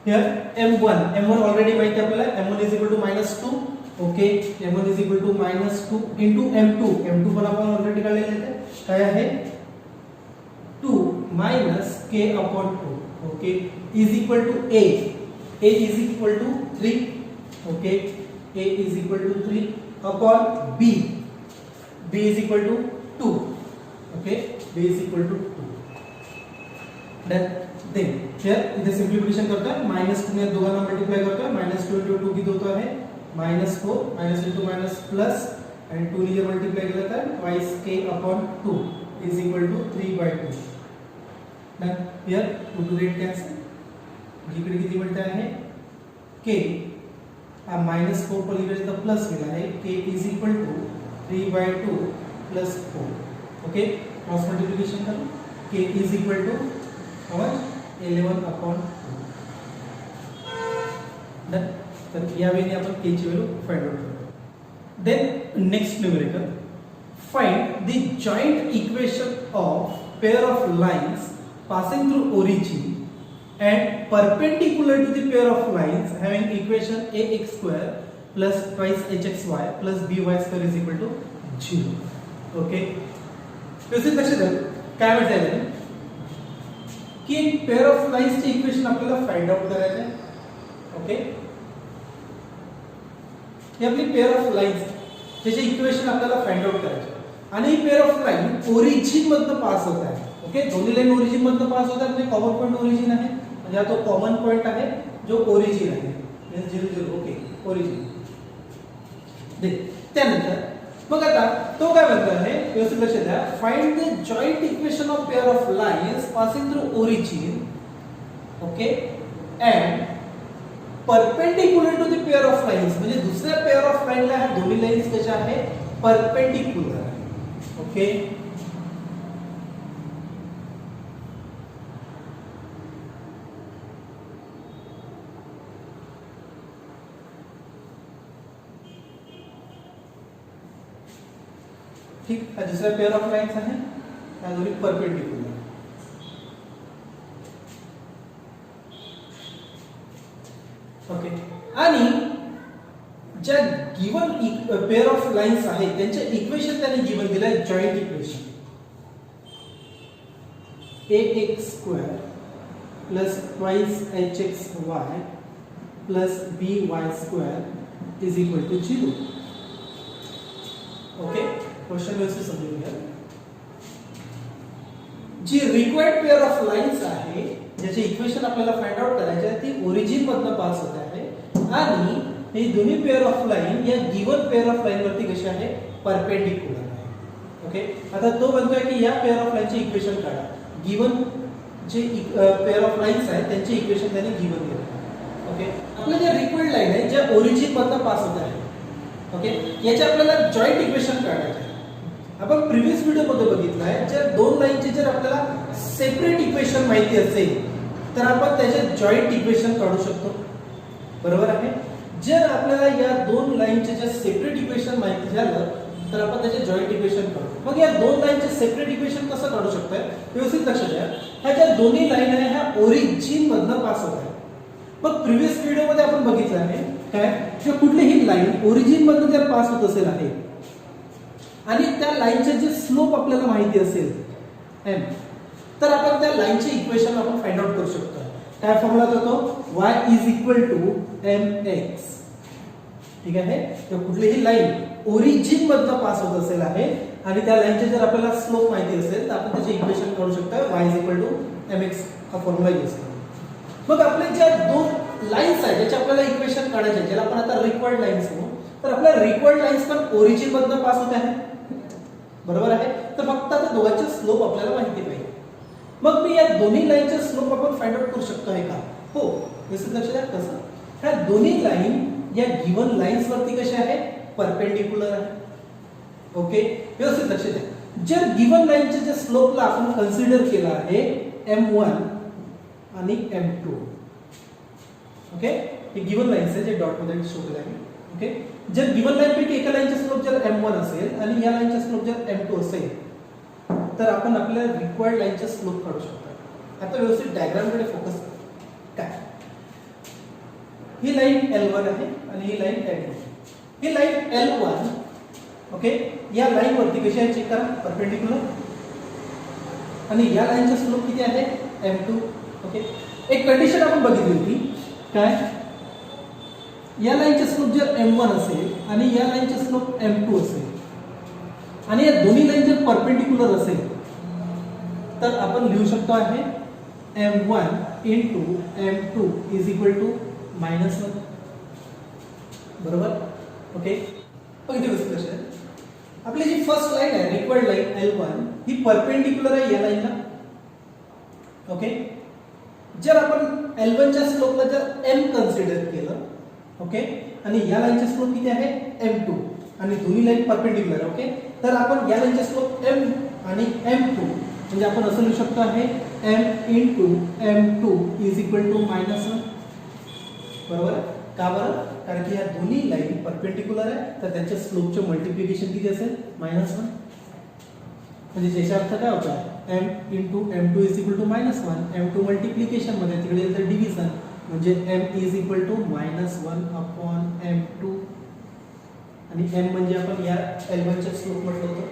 Here m1 already माहिती आहे आपल्याला, m1 is equal to -2. Okay, m1 is equal to -2 into m2 पण आपण ऑलरेडी काढलेले आहे. काय आहे 2 minus k upon 2. Okay, is equal to a is equal to 3. Okay, a is equal to 3 upon b is equal to 2. Okay, b is equal to 2. Then here इथे सिंप्लिफिकेशन करतोय, -2 ने दोघांना मल्टिप्लाय करतोय, -2 into 2 किती होतो आहे -4, माइनस इंटू माइनस प्लस आणि 2 ने मल्टिप्लाय केलं तर twice k upon 2 is equal to 3/2. Done, here 2 to 8 cancel, इकडे किती मिळते आहे k हा -4 पलीकडे तर प्लस मिळाला आहे, k is equal to 3/2 plus 4. Okay, cross multiplication करू, k is equal to how much 11 upon 2. Done, तर या वेळी आपण k ची व्हॅल्यू फाइंड आउट करू. Then next numerical, find the joint equation of pair of lines passing through origin and perpendicular to the pair of lines having equation ax square plus twice hxy plus by square is equal to 0. Okay, व्यवस्थित लक्षात द्या काय म्हणताय की पेअर ऑफ लाइन्स चे इक्वेशन आपल्याला फाइंड आउट करायचे आहे. ओके, हे आपली पेअर ऑफ लाइन्स त्याचे इक्वेशन आपल्याला फाइंड आउट करायचे आणि ही पेअर ऑफ लाइन ओरिजिन मधनं पास होत आहे. ओके, दोन्ही लाइन ओरिजिन मधनं पास होतात, म्हणजे कॉमन पॉइंट ओरिजिन आहे, म्हणजे हा तो कॉमन पॉइंट आहे जो ओरिजिन आहे, म्हणजे 0 0. Okay, origin. त्यानंतर मग आता तो काय म्हणतो आहे व्यवस्थित लक्षात द्या, find the joint equation of pair of lines passing through origin. Okay, and perpendicular to the pair of lines, म्हणजे दुसऱ्या पेअर ऑफ लाइनला ह्या दोन्ही लाइन्स कशा आहे परपेंडिक्युलर आहे. ओके, ठीक, हा दुसरा पेअर ऑफ लाइन्स आहे, ह्या दोन्ही परपेंडिक्युलर. ओके, आणि ज्या गिवन पेअर ऑफ लाइन्स आहेत त्यांचे इक्वेशन त्याने गिवन दिलं आहे joint equation ax square plus twice hxy plus by square is equal to 0. Okay, question व्यवस्थित समजून घ्या. जी रिक्वायर्ड पेअर ऑफ लाइन्स आहे ज्याचे इक्वेशन आपल्याला फाइंड आउट करायचे आहे ती ओरिजिन मधनं पास होत आहे आणि हे दोन्ही पेअर ऑफ लाइन या गिवन पेअर ऑफ लाइन वरती कशी आहे परपेंडिक्युलर आहे. ओके, आता तो म्हणतोय की या पेअर ऑफ लाइनचे इक्वेशन काढा. गिवन जे पेअर ऑफ लाइन्स आहेत त्यांचे इक्वेशन त्याने गिवन केलं. ओके, आपल्या ज्या रिक्वायर्ड लाइन आहे ज्या ओरिजिन मधनं पास होत आहे, ओके, याचे आपल्याला जॉइंट इक्वेशन काढायचे आहे. आपण प्रीवियस व्हिडिओ मध्ये बघितलं आहे, जर दोन लाइनचे जर आपल्याला सेपरेट इक्वेशन माहिती असेल तर आपण त्याचे जॉईंट इक्वेशन काढू शकतो, बरोबर आहे. जर आपल्याला या दोन लाईनचे जे सेपरेट इक्वेशन माहिती झालं तर आपण त्याचे जॉईंट इक्वेशन काढू. मग या दोन लाईनचे सेपरेट इक्वेशन कसं काढू शकतोय व्यवस्थित लक्ष द्या. ह्या ज्या दोन्ही लाईन आहे ह्या ओरिजिन मधनं पास होत आहे. मग प्रिव्हियस व्हिडिओ मध्ये आपण बघितलं आहे काय की कुठलीही लाईन ओरिजिन मधनं जर पास होत असेल आहे आणि त्या लाईनचे जे स्लोप आपल्याला माहिती असेल m, तर आपण त्या लाईनचे इक्वेशन आपण फाइंड आउट करू शकतो. काय फॉर्म्युला होतो y is equal to mx. ठीक आहे. तर कुठलीही लाईन ओरिजिन मधनं पास होत असेल आहे आणि त्या लाईनचे जर आपल्याला स्लोप माहिती असेल तर आपण त्याचे इक्वेशन काढू शकतो y is equal to mx हा फॉर्म्युला यूज करू. मग आपले ज्या दोन लाईन्स आहेत ज्याचे आपल्याला इक्वेशन काढायचे ज्याला आपण आता रिक्वायर्ड लाईन्स म्हणू, तर आपल्या रिक्वायर्ड लाईन्स पण ओरिजिन मधनं पास होत आहे, बरोबर आहे. तर फक्त आता दोघांचे स्लोप आपल्याला माहिती पाहिजे. मग मी या दोन्ही लाईनचे स्लोप आपण फाइंड आउट करू शकतो आहे का? हो. व्यवस्थित लक्ष द्या कसं. ह्या दोन्ही लाईन या गिवन लाईन्स वरती कशा आहे परपेंडिक्युलर आहे. ओके. व्यवस्थित लक्ष द्या. जर गिवन लाईनचे जे स्लोपला आपण कन्सिडर केला आहे m1 आणि m2. ओके. हे गिवन लाईन्स आहे जे डॉट मध्ये शो केले आहे. ओके. जर गिवन लाईन पैकी एका लाईनचे स्लोप जर m1 असेल आणि या लाईनचे स्लोप जर m2 असेल तर आपण आपल्या रिक्वायर्ड लाईनचे स्लोप काढू शकतो. आता व्यवस्थित डायग्राम कडे फोकस काय. ही लाईन L1 आहे आणि ही लाईन L2. ही लाईन L1 ओके या लाईन वरती कशी आहे चेक करा परपेंडिक्युलर आणि या लाईनचा स्लोप किती आहे m2. ओके. एक कंडिशन आपण बघितली होती काय या लाईनचा स्लोप जर m1 असेल आणि या लाईनचा स्लोप m2 असेल आणि या दोन्ही लाईन जर परपेंडिक्युलर असेल तर आपण लिहू शकतो आहे m1 into m2 is equal to -1. बरोबर. ओके. पण इथे कसं लक्षात आपली जी फर्स्ट लाईन आहे रिक्वायर्ड लाईन L1 ही परपेंडिक्युलर आहे या लाईनला. ओके. जर आपण L1 च्या स्लोपला जर m कन्सिडर केलं ओके आणि या लाईनचा स्लोप किती आहे m2 आणि दोन्ही लाईन परपेंडिक्युलर आहे. ओके. तर आपण या लाईनचा स्लोप m आणि m2 म्हणजे आपण असं लिहू शकतो आहे m into m2 is equal to -1. बरोबर. का बरं? कारण की या दोन्ही लाईन परपेंडिक्युलर आहे तर त्यांच्या स्लोपचे मल्टिप्लिकेशन किती असेल -1. म्हणजे त्याचा अर्थ काय होता m into m2 is equal to -1. m2 multiplication मध्ये तिकडे येईल तर डिव्हिजन म्हणजे m is equal to -1 upon m2 आणि m म्हणजे आपण या L1 चा स्लोप म्हटलं होतं.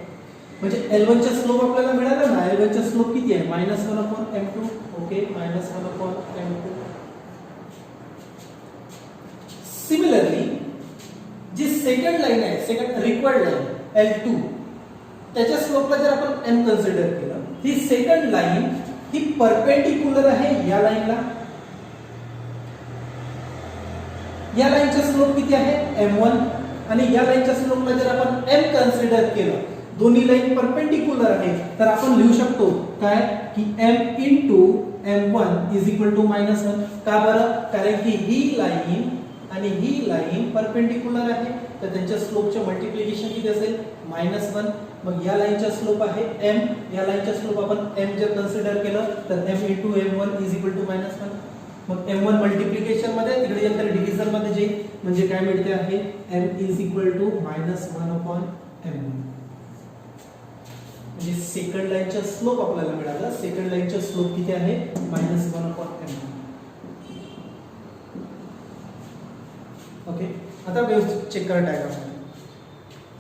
म्हणजे L1 चा स्लोप आपल्याला मिळाला ना. L1 चा स्लोप किती आहे -1 upon m2. Okay. -1 upon m2. Similarly जी सेकंड लाईन आहे सेकंड रिक्वायर्ड लाईन L2 त्याच्या स्लोपला जर आपण m कन्सिडर केलं ही सेकंड लाईन ही परपेंडिक्युलर आहे या लाईनला. या लाईनचा स्लोप किती आहे m1 आणि या लाईनच्या स्लोपला जर आपण m कन्सिडर केलं दोन्ही लाईन परपेंडिक्युलर आहे तर आपण लिहू शकतो काय की m into m1 is equal to -1. का बरं? कारण की ही लाईन आणि ही लाईन परपेंडिक्युलर आहे तर त्यांच्या स्लोपचे मल्टिप्लिकेशन किती असेल -1. मग या लाईनचा स्लोप आहे m या लाईनचा स्लोप आपण m जर कन्सिडर केलं तर m into m1 is equal to -1. मग m1 मल्टिप्लिकेशन मध्ये तिकडे नंतर डिव्हिजन मध्ये जे म्हणजे काय मिळते आहे m is equal to -1 upon m1. म्हणजे सेकंड लाईनचा स्लोप आपल्याला मिळाला. सेकंड लाईनचा स्लोप किती आहे -1 upon m1. ओके. आता व्यवस्थित चेक करा डायग्राम.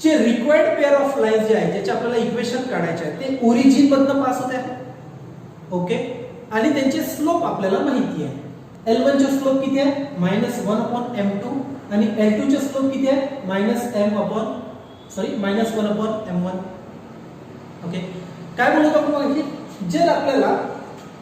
जे रिक्वायर्ड पेअर ऑफ लाईन्स जे आहे ज्याचे आपल्याला इक्वेशन काढायचे आहे ते ओरिजिन मधनं पास होत आहे. ओके. आणि त्यांचे स्लोप आपल्याला माहिती आहे. L1 चे स्लोप किती आहे -1 upon m2 आणि L2 चे स्लोप किती आहे -1 upon m1. ओके. काय बोलतो आपण जर आपल्याला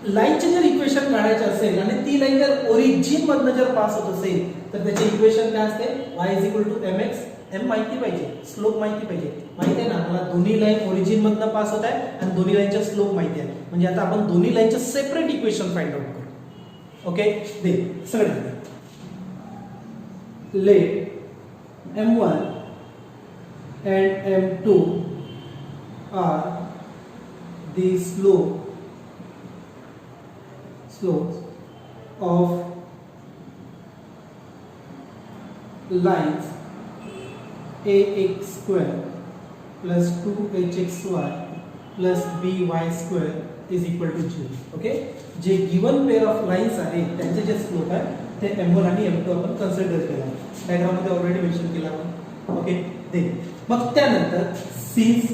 लाईनचे जर इक्वेशन काढायचे असेल आणि ती लाईन जर ओरिजिन मधनं जर पास होत असेल तर त्याचे इक्वेशन काय असते y is equal to mx. m माहिती पाहिजे स्लोप माहिती पाहिजे. माहिती आहे ना मला दोन्ही लाईन ओरिजिन मधनं पास होत आहे आणि दोन्ही लाईनचा स्लोप माहिती आहे. म्हणजे आता आपण दोन्ही लाईनचे सेपरेट इक्वेशन फाइंड आउट करू. ओके. दे सगळे late m1 and m2 are the slopes of lines ax square plus 2hxy plus by square is equal to 0. Okay, जे गिवन पेअर ऑफ लाईन्स आहे त्यांचे जे स्लोप आहे ते m1 आणि m2 आपण कन्सिडर केला आहे. डायग्राम मध्ये ऑलरेडी मेन्शन केला आपण. ओके, देन मग त्यानंतर since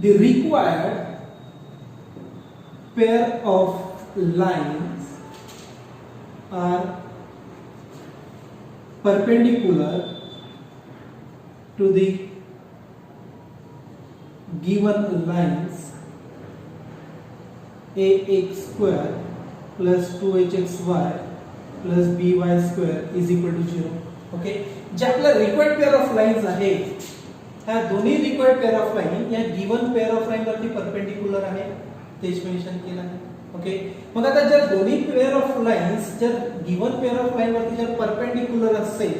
the required pair of lines are perpendicular to the given lines ax square plus 2hxy plus by square is equal to 0. Okay, जे आपला रिक्वायर्ड पेअर ऑफ लाईन्स आहे ह्या दोन्ही रिक्वायर्ड पेअर ऑफ लाईन या गिवन पेअर ऑफ लाईन वरती परपेंडिक्युलर आहे, तेच मेन्शन केलं आहे. ओके, मग आता जर दोन्ही पेअर ऑफ लाईन्स जर गिवन पेअर ऑफ लाईन वरती जर परपेंडिक्युलर असेल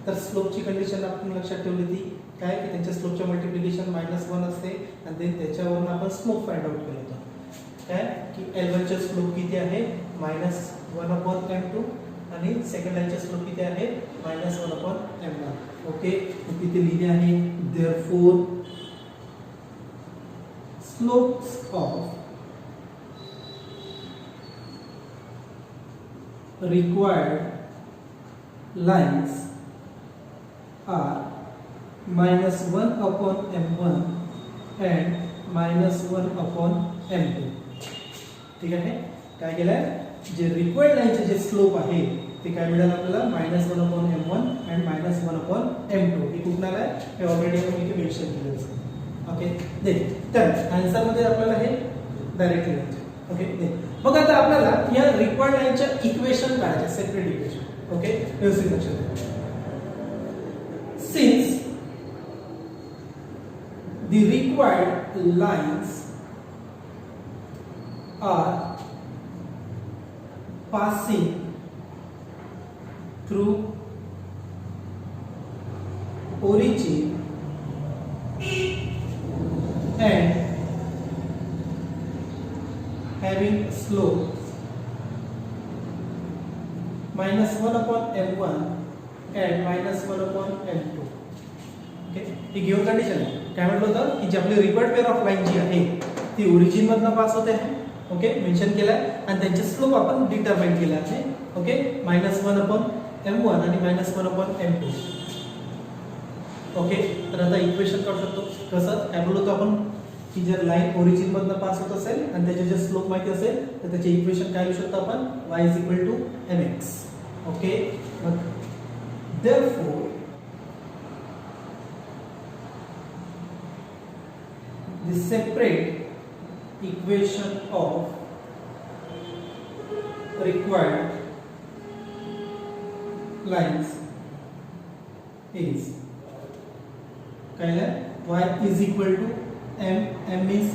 तर स्लोपची कंडिशन आपण लक्षात ठेवली ती काय की त्यांच्या स्लोपचे मल्टिप्लिकेशन -1 असते आणि देन त्याच्यावरून आपण स्लोप फाइंड आउट केलं होतं काय की L1 चे स्लोप किती आहे -1/m2 आणि सेकंड लाईनचे स्लोप किती आहे -1/m1. ओके, तिथे लिहिले आहे therefore slopes of required lines are -1/m1 and -1/m2. ठीक आहे, काय केलंय जे रिक्वायर्ड लाईनचे जे स्लोप आहे ते काय मिळालं आपल्याला -1/m1 and -1/m2. हे कुठून आलंय हे ऑलरेडी आपण इथे मेन्शन केलेलं आहे. ओके, देन तर आन्सर मध्ये आपल्याला हे डायरेक्टली मिळते. ओके, देन मग आता आपल्याला या रिक्वायर्ड लाईनच्या इक्वेशन काढायचे, सेपरेट इक्वेशन. ओके, व्यवस्थित लक्षात ठेवा. Since the required lines are passing through origin and having slopes -1/m1 and -1/m2. Okay, he given condition आहे. काय म्हटलं होतं की जी आपली रिक्वायर्ड पेअर ऑफ लाईन जी आहे ती ओरिजिन मधनं पास होते आहे. ओके, मेन्शन केलाय आणि त्यांचे स्लोप आपण डिटरमाइन केले आहे. ओके, -1/m1 आणि -1/m2. ओके, तर आता इक्वेशन काढू शकतो कसं काय बोललो होतो आपण की जर लाईन ओरिजिन मधनं पास होत असेल आणि त्याचे जे स्लोप माहिती असेल तर त्याचे इक्वेशन काय लिहू शकतो आपण y mx. ओके, मग therefore the separate equation of required lines is काय y is equal to m is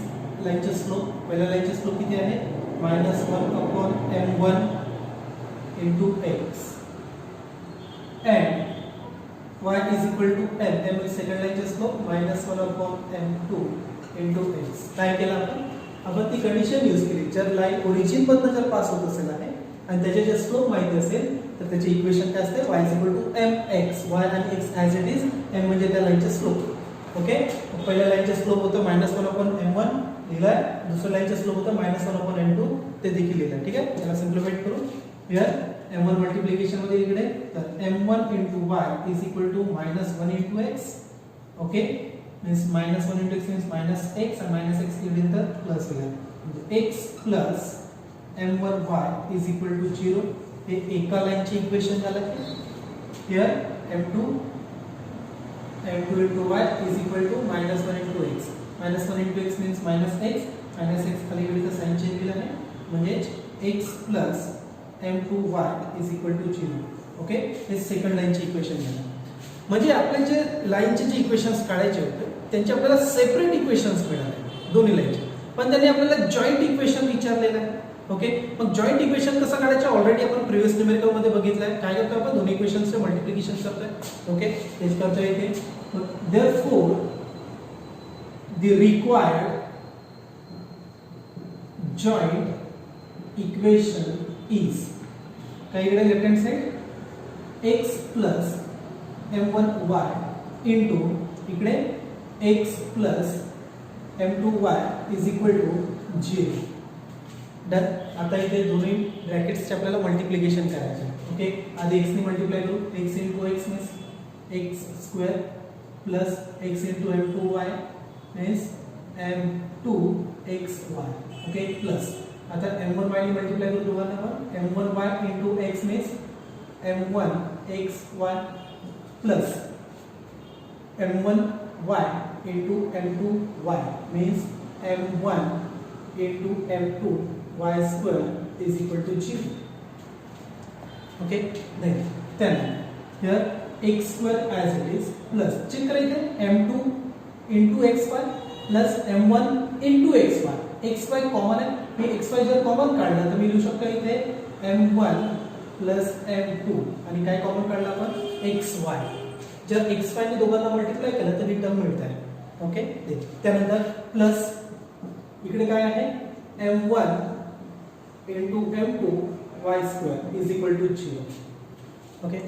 लाईनचे स्लोप, पहिल्या लाईनचे स्लोप किती आहे -1/m1 into x and y is equal to m is second लाईनचे स्लोप -1/m2 into x. काय केलं आपण ती कंडिशन यूज केली. जर लाईन ओरिजिन मधनं जर पास होत असेल आहे आणि त्याचे जे स्लोप माहिती असेल तर त्याचे इक्वेशन काय असते y mx. y आणि x as it is, m म्हणजे त्या लाईनचे स्लोप. ओके, पहिल्या लाईनचे स्लोप होतं -1/m1 लिहिलाय, दुसऱ्या लाईनचे स्लोप होतं -1/m2 ते देखील लिहिलाय. ठीक आहे, त्याला सिम्प्लिफाइड करू. हियर m1 मल्टिप्लिकेशन मध्ये इकडे तर m1 into y is equal to -1 into x. Okay, means -1 into x means -x and -x kept the plus here. x plus m1y is equal to 0. हे एका लाईनचे इक्वेशन झालं. here m2 into y is equal to -1 into x. -1 into x means -x, -x खाली इकडे साइन चेंज केला आहे म्हणजे x plus m2y is equal to 0. Okay, हे सेकंड लाईनचे इक्वेशन झालं. म्हणजे आपले जे लाईनचे जे इक्वेशन्स काढायचे होते त्यांचे आपल्याला सेपरेट इक्वेशन्स मिळाले दोन्ही लाईनचे, पण त्यांनी आपल्याला जॉइंट इक्वेशन विचारलेलं आहे. ओके, मग जॉइंट इक्वेशन कसं काढायचं ऑलरेडी आपण प्रिव्हियस न्यूमेरिकल मध्ये बघितलंय. काय करतो आपण दोन्ही इक्वेशन्सचे मल्टिप्लिकेशन करतोय. ओके, तेच करतोय इथे. therefore the required joint equation is काय इकडे left hand side x plus m1y into इकडे x plus m2y is equal to 0. Done. आता इथे दोन्ही ब्रॅकेट्सचे आपल्याला मल्टिप्लिकेशन करायचे. ओके, आधी x ने मल्टिप्लाय करू. x into x means x square plus x into m2y means m2xy. Okay, plus आता m1y ने मल्टिप्लाय करू दोघांना. m1y into x means m1xy plus m1y into m2y means m1 into m2y square is equal to 0. Okay, then here x square as it is plus check करा इथे m2 into xy plus m1 into xy. xy common आहे. हे xy जर कॉमन काढलं तर मी लिहू शकतो इथे m1 plus m2 आणि काय कॉमन काढलं आपण xy. जर xy ने दोघांना मल्टिप्लाय केलं तर ही टर्म मिळते. ओके, त्यानंतर प्लस इकडे काय आहे m1 into m2 y square is equal to 0. Okay,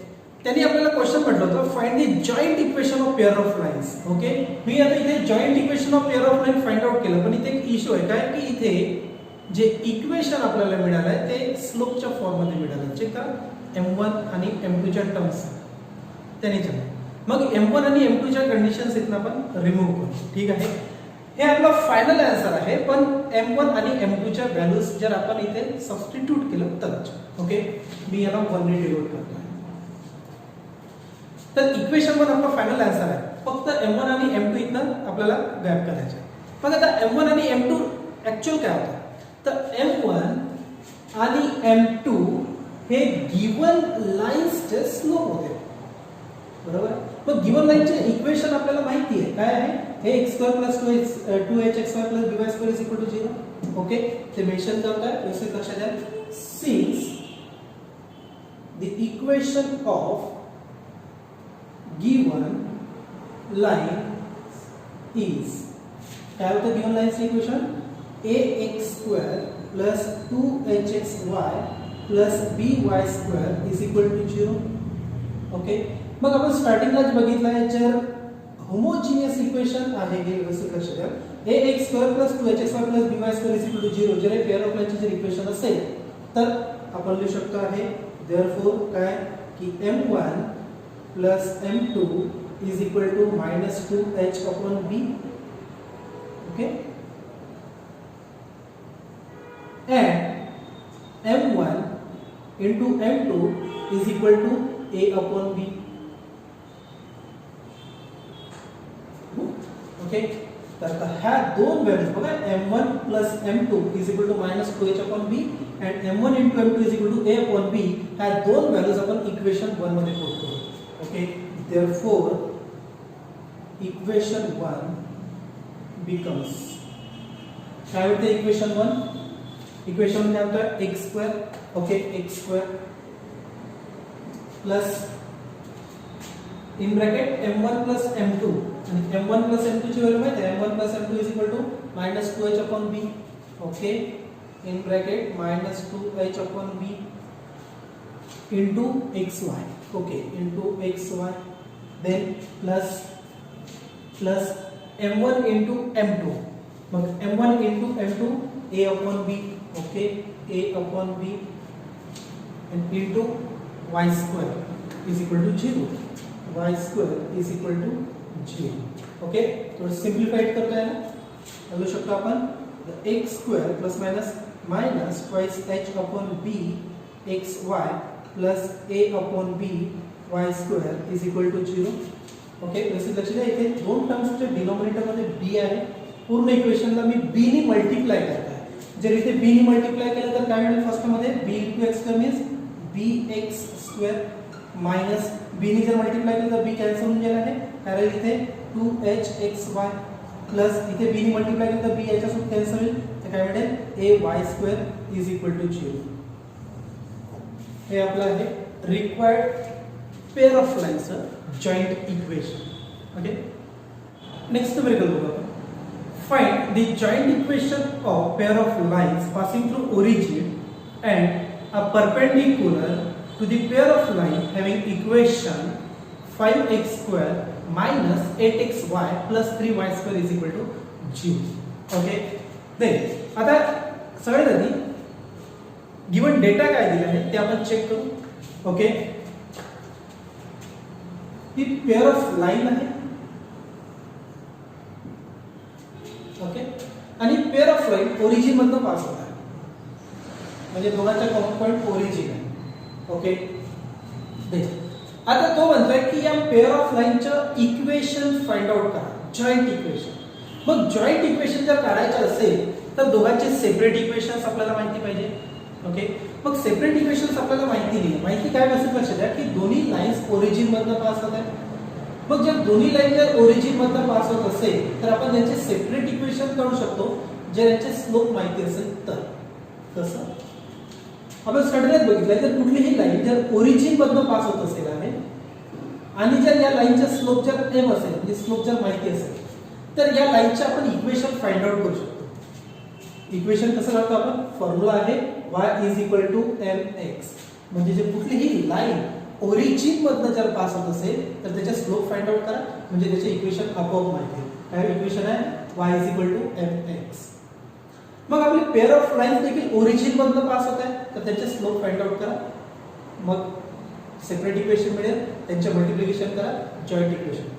त्यांनी आपल्याला क्वेश्चन म्हटलं होतं find the joint equation of pair of lines. Okay, मी आता इथे joint equation of pair of line find out केलं, पण इथे एक इश्यू आहे काय की इथे जे इक्वेशन आपल्याला मिळालं आहे ते स्लोपच्या फॉर्म मध्ये मिळालं. चेक करा m1 आणि m2 च्या टर्म्स त्याने चला. मग m1 आणि m2 च्या कंडिशन्स इथनं आपण रिमूव्ह करू. ठीक आहे, हे आपला फायनल आन्सर आहे, पण m1 आणि m2 च्या व्हॅल्यूज जर आपण इथे सबस्टिट्यूट केलं तरच. ओके, मी याला 1 ने डिनोट करतो. तर इक्वेशन 1 आपला फायनल आन्सर आहे. फक्त m1 आणि m2 इथनं आपल्याला गॅप करायचा आहे. पण आता m1 आणि m2 ऍक्च्युअल काय होतं तर m1 आणि m2 हे गिवन लाईन्सचे स्लोप होते. बरोबर. मग गिवन लाईनचे इक्वेशन आपल्याला माहिती आहे काय आहे हे x² + 2hxy + by² is equal to 0. Okay, ते मेन्शन करताय व्यवस्थित लक्षात द्या. Since the equation of given line is काय होतं गिवन लाईनचे equation ax² + 2hxy + by² is equal to 0. Okay, मग आपण स्टार्टिंगलाच बघितलंय जर होमोजिनियस इक्वेशन आहे हे व्यवस्थित लक्षात घ्या ax² + 2hxy + by² is equal to 0 जर पेअर ऑफ लाईनचे जर इक्वेशन असेल तर आपण लिहू शकतो आहे देअरफॉर काय की m1 + m2 is equal to -2h/b. okay, and m1 into m2 is equal to a/b. Okay, तर ह्या दोन व्हॅल्यूज बघा m1 + m2 is equal to -2h/b and m1 into m2 is equal to a/b. ह्या दोन व्हॅल्यूज आपण इक्वेशन 1 मध्ये पुट करू. ओके, therefore equation 1 becomes काय होते इक्वेशन 1 इक्वेशन मध्ये आपला x². Okay, x² plus in bracket m1 + m2 आणि m1 + m2 ची व्हॅल्यू माहिती आहे m1 + m2 is equal to -2h/b. Okay, in bracket -2h/b into xy. Okay, into xy then plus m1 into m2 मग m1 into m2 a/b. Okay, a/b and into y² is equal to 0. y² is equal to 0. Okay, थोडं सिम्प्लिफाइड करता है ना लिहू शकतो आपण x² ± twice h/b xy plus a/b y² is equal to 0. Okay, व्यवस्थित लक्ष द्या इथे दोन टर्म्सचे डिनॉमिनेटर मध्ये b आहे. पूर्ण इक्वेशनला मी b ने मल्टिप्लाय करत आहे. जर इथे b ने मल्टिप्लाय केलं तर काय मिळेल फर्स्ट मध्ये b * x² means bx² minus b ने जर मल्टिप्लाय केलं तर b कॅन्सल होऊन गेला आहे कारण इथे 2hxy प्लस इथे b ने मल्टिप्लाय केलं तर b याच्यासोबत कॅन्सल होईल तर काय मिळेल ay² is equal to 0. हे आपलं आहे रिक्वायर्ड पेअर ऑफ लाईन्सचं joint equation. Okay, next variable बघू आपण. Find the joint equation of pair of lines passing through origin and a perpendicular to the pair of line having equation 5x square minus 8xy plus 3y square is equal to 0. Okay, then आता सगळ्यात आधी गिवन डेटा काय दिला आहे ते आपण चेक करू. ओके, ही पेअर ऑफ लाईन आहे. ओके, आणि पेअर ऑफ लाईन ओरिजिन मधनं पास होत आहे, म्हणजे दोघांचा कॉमन पॉइंट ओरिजिन आहे. ओके, आता तो म्हणतोय की या पेअर ऑफ लाईनचं इक्वेशन फाइंड आउट करा, जॉइंट इक्वेशन. मग जॉइंट इक्वेशन जर काढायचं असेल तर दोघांचे सेपरेट इक्वेशन्स आपल्याला माहिती पाहिजे. ओके, मग सेपरेट इक्वेशन्स आपल्याला माहिती नाही. माहिती काय बसेल लक्षात द्या की दोन्ही लाईन्स ओरिजिन मधनं पास होत आहेत. मग जर दोन्ही लाईन जर ओरिजिन मधनं पास होत असेल तर आपण त्यांचे सेपरेट इक्वेशन काढू शकतो जर यांचे स्लोप माहिती असेल तर. कसं आपण स्टडीत बघितलं तर कुठलीही लाईन जर ओरिजिन मधनं पास होत असेल आहे आणि जर या लाईनचा स्लोप जर एम असेल म्हणजे स्लोप जर माहिती असेल तर या लाईनचे आपण इक्वेशन फाइंड आउट करू शकतो. इक्वेशन कसं काढतो आपण? फॉर्म्युला आहे y is equal to mx. म्हणजे जे कुठलीही लाईन ओरिजिन मधनं जर पास होत असेल तर त्याचे स्लोप फाइंड आउट करा, म्हणजे त्याचे इक्वेशन आपोआप माहिती आहे. काय इक्वेशन आहे? y is equal to mx. मग आपली पेअर ऑफ लाईन्स देखील ओरिजिन मधनं पास होत आहे तर त्याचे स्लोप फाइंड आउट करा. मग सेपरेट इक्वेशन मिळेल, त्यांचे मल्टिप्लिकेशन करा, जॉइंट इक्वेशन.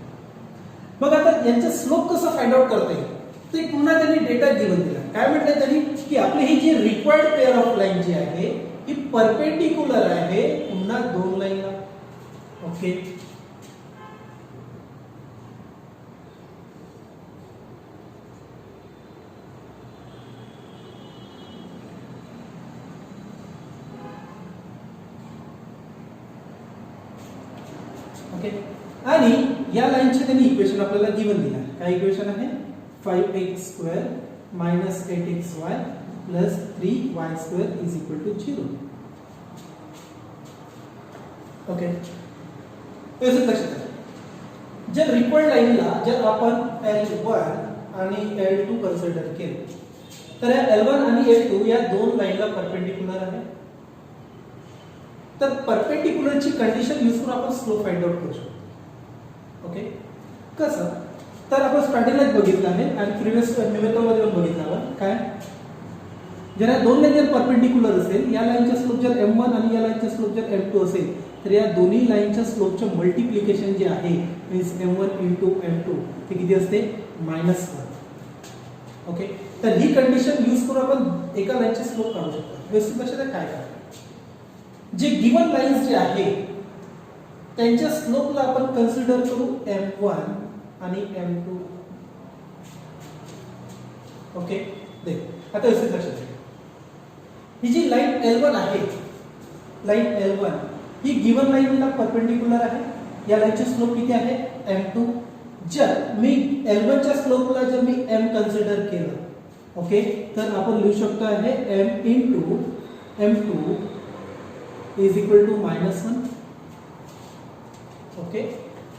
मग आता यांचं स्लोप कसं फाइंड आउट करता येईल ते पुन्हा त्यांनी डेटा गिवन दिला. काय म्हटलं त्यांनी की आपली ही जी रिक्वायर्ड पेअर ऑफ लाईन जी आहे ही परपेंडिक्युलर आहे पुन्हा दोन लाईनला. ओके, ओके, आणि या लाईनचे त्यांनी इक्वेशन आपल्याला गिवन दिला. काय इक्वेशन आहे? 5x square minus 8xy plus 3y square is equal to 0. Okay, असं लक्षात ठेवा. जर रिक्वायर्ड लाईनला जर आपण L1 आणि L2 कन्सिडर केले तर या L1 आणि L2 या दोन लाईनला परपेंडिक्युलर आहे. तर परपेंडिक्युलरची कंडिशन यूज करून आपण स्लोप फाइंड आउट करू शकतो. ओके, कसं? तर आपण स्टार्टिंगलाच बघितलं आहे आणि प्रिव्हियस न्यूमेरिकल मध्ये बघितलं आपण. काय जर या दोन लाईन जर परपेंडिक्युलर असेल, या लाईनचा स्लोप जर m1 आणि या लाईनचा स्लोप जर m2 असेल तर या दोन्ही लाईनच्या स्लोपचे मल्टिप्लिकेशन जे आहे मीन्स m1 into m2 ते किती असते? -1. ओके, तर ही कंडिशन यूज करून आपण एका लाईनचे स्लोप काढू शकतो. व्यवस्थित लक्षात आहे काय काय जे गिवन लाईन्स जे आहे त्यांच्या स्लोपला आपण कन्सिडर करू m1 आणि m2. ओके, देख आता व्यवस्थित लक्षात ठेवा. ही जी लाईन L1 आहे, लाईन L1 ही गिवन लाईनला परपेंडिक्युलर आहे. या लाईनचे स्लोप किती आहे? m2. जर मी L1 च्या स्लोपला जर मी m कन्सिडर केलं, ओके, तर आपण लिहू शकतो आहे m into m2 is equal to -1. Okay,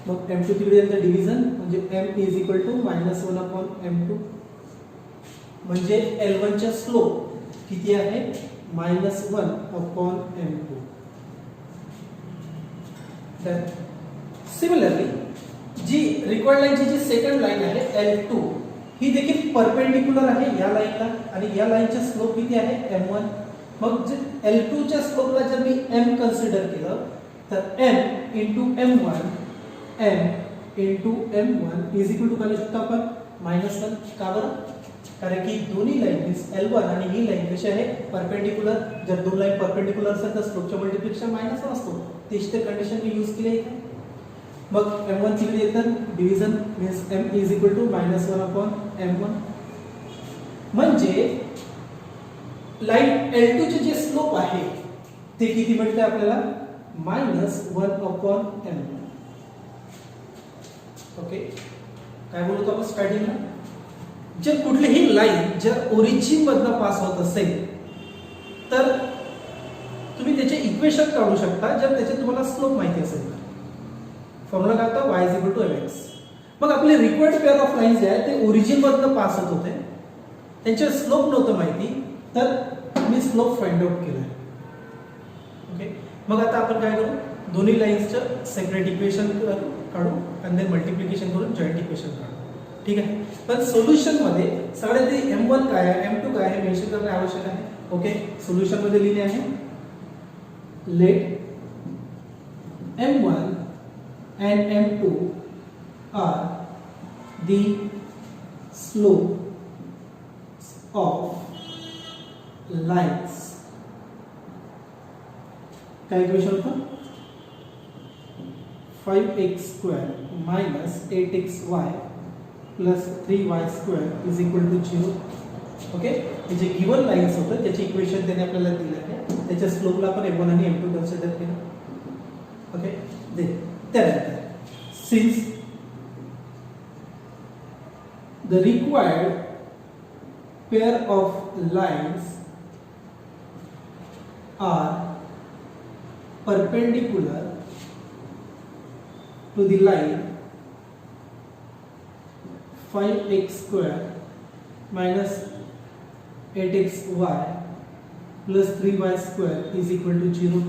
मग m2 तिकडे यांचं डिव्हिजन म्हणजे m is equal to -1 upon m2. म्हणजे L1 चा स्लोप किती आहे? -1 upon m2. तर सिमिलरली जी रिक्वायर्ड लाईनची जी सेकंड लाईन आहे L2 ही देखील परपेंडिक्युलर आहे या लाईनला आणि या लाईनचा स्लोप किती आहे? m1. मग जे L2 च्या स्लोपला जर मी m कन्सिडर केलं तर m into m1 is equal to काय लिहू शकतो आपण? -1. का बरं? कारण की दोन्ही लाईन L1 आणि ही लाईन कशी आहे? परपेंडिक्युलर. जर दोन लाईन परपेंडिक्युलर असेल तर स्लोपच्या मल्टिप्लिकेशन -1 असतो. तीच ते कंडिशन मी यूज केली आहे. मग m1 तिकडे येतं division means m is equal to -1 upon m1. म्हणजे लाईन L2 चे जे स्लोप आहे ते किती म्हटले आपल्याला? -1 upon m1. ओके, काय बोलतो आपण स्टार्टिंगला? जर कुठलीही लाईन जर ओरिजिन मधनं पास होत असेल तर तुम्ही त्याचे इक्वेशन काढू शकता जर त्याचे तुम्हाला स्लोप माहिती असेल तर. फॉर्म्युला काय होता? y is equal to mx. मग आपले रिक्वायर्ड पेअर ऑफ लाईन्स जे आहे ते ओरिजिन मधनं पास होत होते, त्यांचे स्लोप नव्हतं माहिती, तर मी स्लोप फाइंड आउट केलाय. मग आता आपण काय करू, दोन्ही लाईन्सचं सेपरेट इक्वेशन काढू आणि देन मल्टिप्लिकेशन करून जॉईंट इक्वेशन काढू. ठीक आहे. पण सोल्युशन मध्ये सगळ्यात आधी m1 काय आहे m2 काय आहे मेन्शन करणे आवश्यक आहे. ओके, सोल्युशन मध्ये लिहिले आहे let m1 and m2 are the slopes of lines. काय इक्वेशन होतं 5x square minus 8xy plus 3y square is equal to 0. Okay, हे जे गिवन लाईन्स होतं त्याचे इक्वेशन त्याने आपल्याला दिले आहे. त्याच्या स्लोपला आपण m1 आणि m2 कन्सिडर केलं. ओके, त्यानंतर since the required pair of lines are perpendicular to the line 5x square minus 8xy plus 3y square is equal to 0.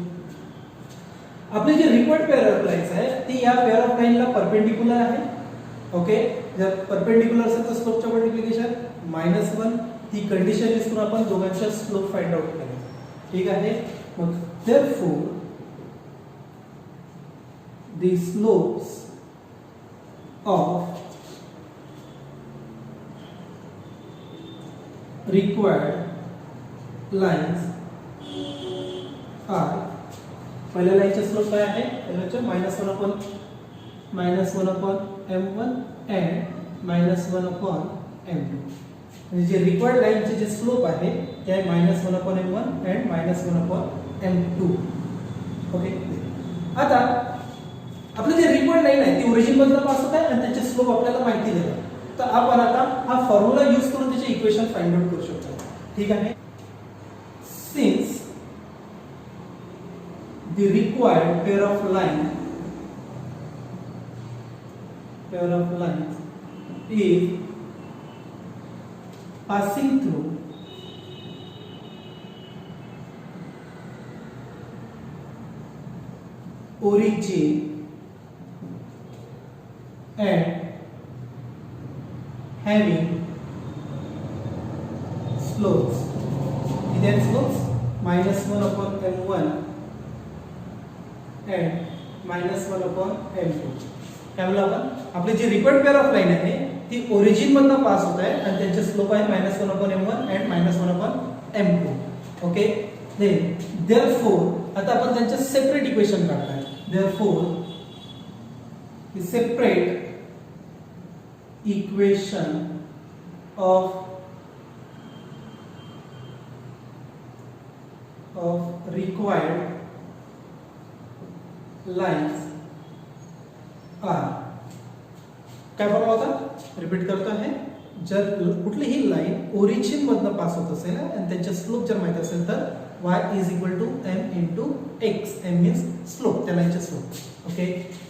आपले जे रिक्वायर्ड पेअर ऑफ लाईन्स आहे ती या पेअर ऑफ लाईनला परपेंडिक्युलर आहे. ओके, जर परपेंडिक्युलर असेल तर स्लोपचं मल्टिप्लिकेशन -1 ही कंडिशन यूज करून आपण दोघांचा स्लोप फाइंड आउट केला. ठीक आहे. मग therefore the slopes of required lines are, पहिल्या लाईनचे स्लोप काय आहे त्याचे -1 upon m1 and -1 upon m2. म्हणजे जे रिक्वायर्ड लाईनचे जे स्लोप आहे ते आहे -1 upon m1 and -1 upon m2. Okay, आता आपलं जे रिक्वायर्ड लाईन आहे ती ओरिजिन मधनं पास होत आहे आणि त्याचे स्लोप आपल्याला माहिती झालं. तर आपण आता हा फॉर्म्युला यूज करून त्याचे इक्वेशन फाइंड आउट करू शकतो. ठीक आहे. Since the required pair of lines is passing through origin and having slopes. Then slopes -1 upon m1 and -1 upon m2. त्यामुळे आपण आपले जे रिक्वायर्ड पेअर ऑफ लाईन आहे ती ओरिजिन मधनं पास होत आहे आणि त्यांचे स्लोप आहे -1 upon m1 and -1 upon m2. Okay, therefore आता आपण त्यांचे सेपरेट इक्वेशन काढणार. therefore the separate equation of required lines are, काय फॉर्म्युला होता रिपीट करतो आहे. जर कुठलीही लाईन ओरिजिन मधनं पास होत असेल आणि त्यांचे स्लोप जर माहिती असेल तर y is equal to m into x. m means slope, त्या लाईनचे स्लोप. ओके,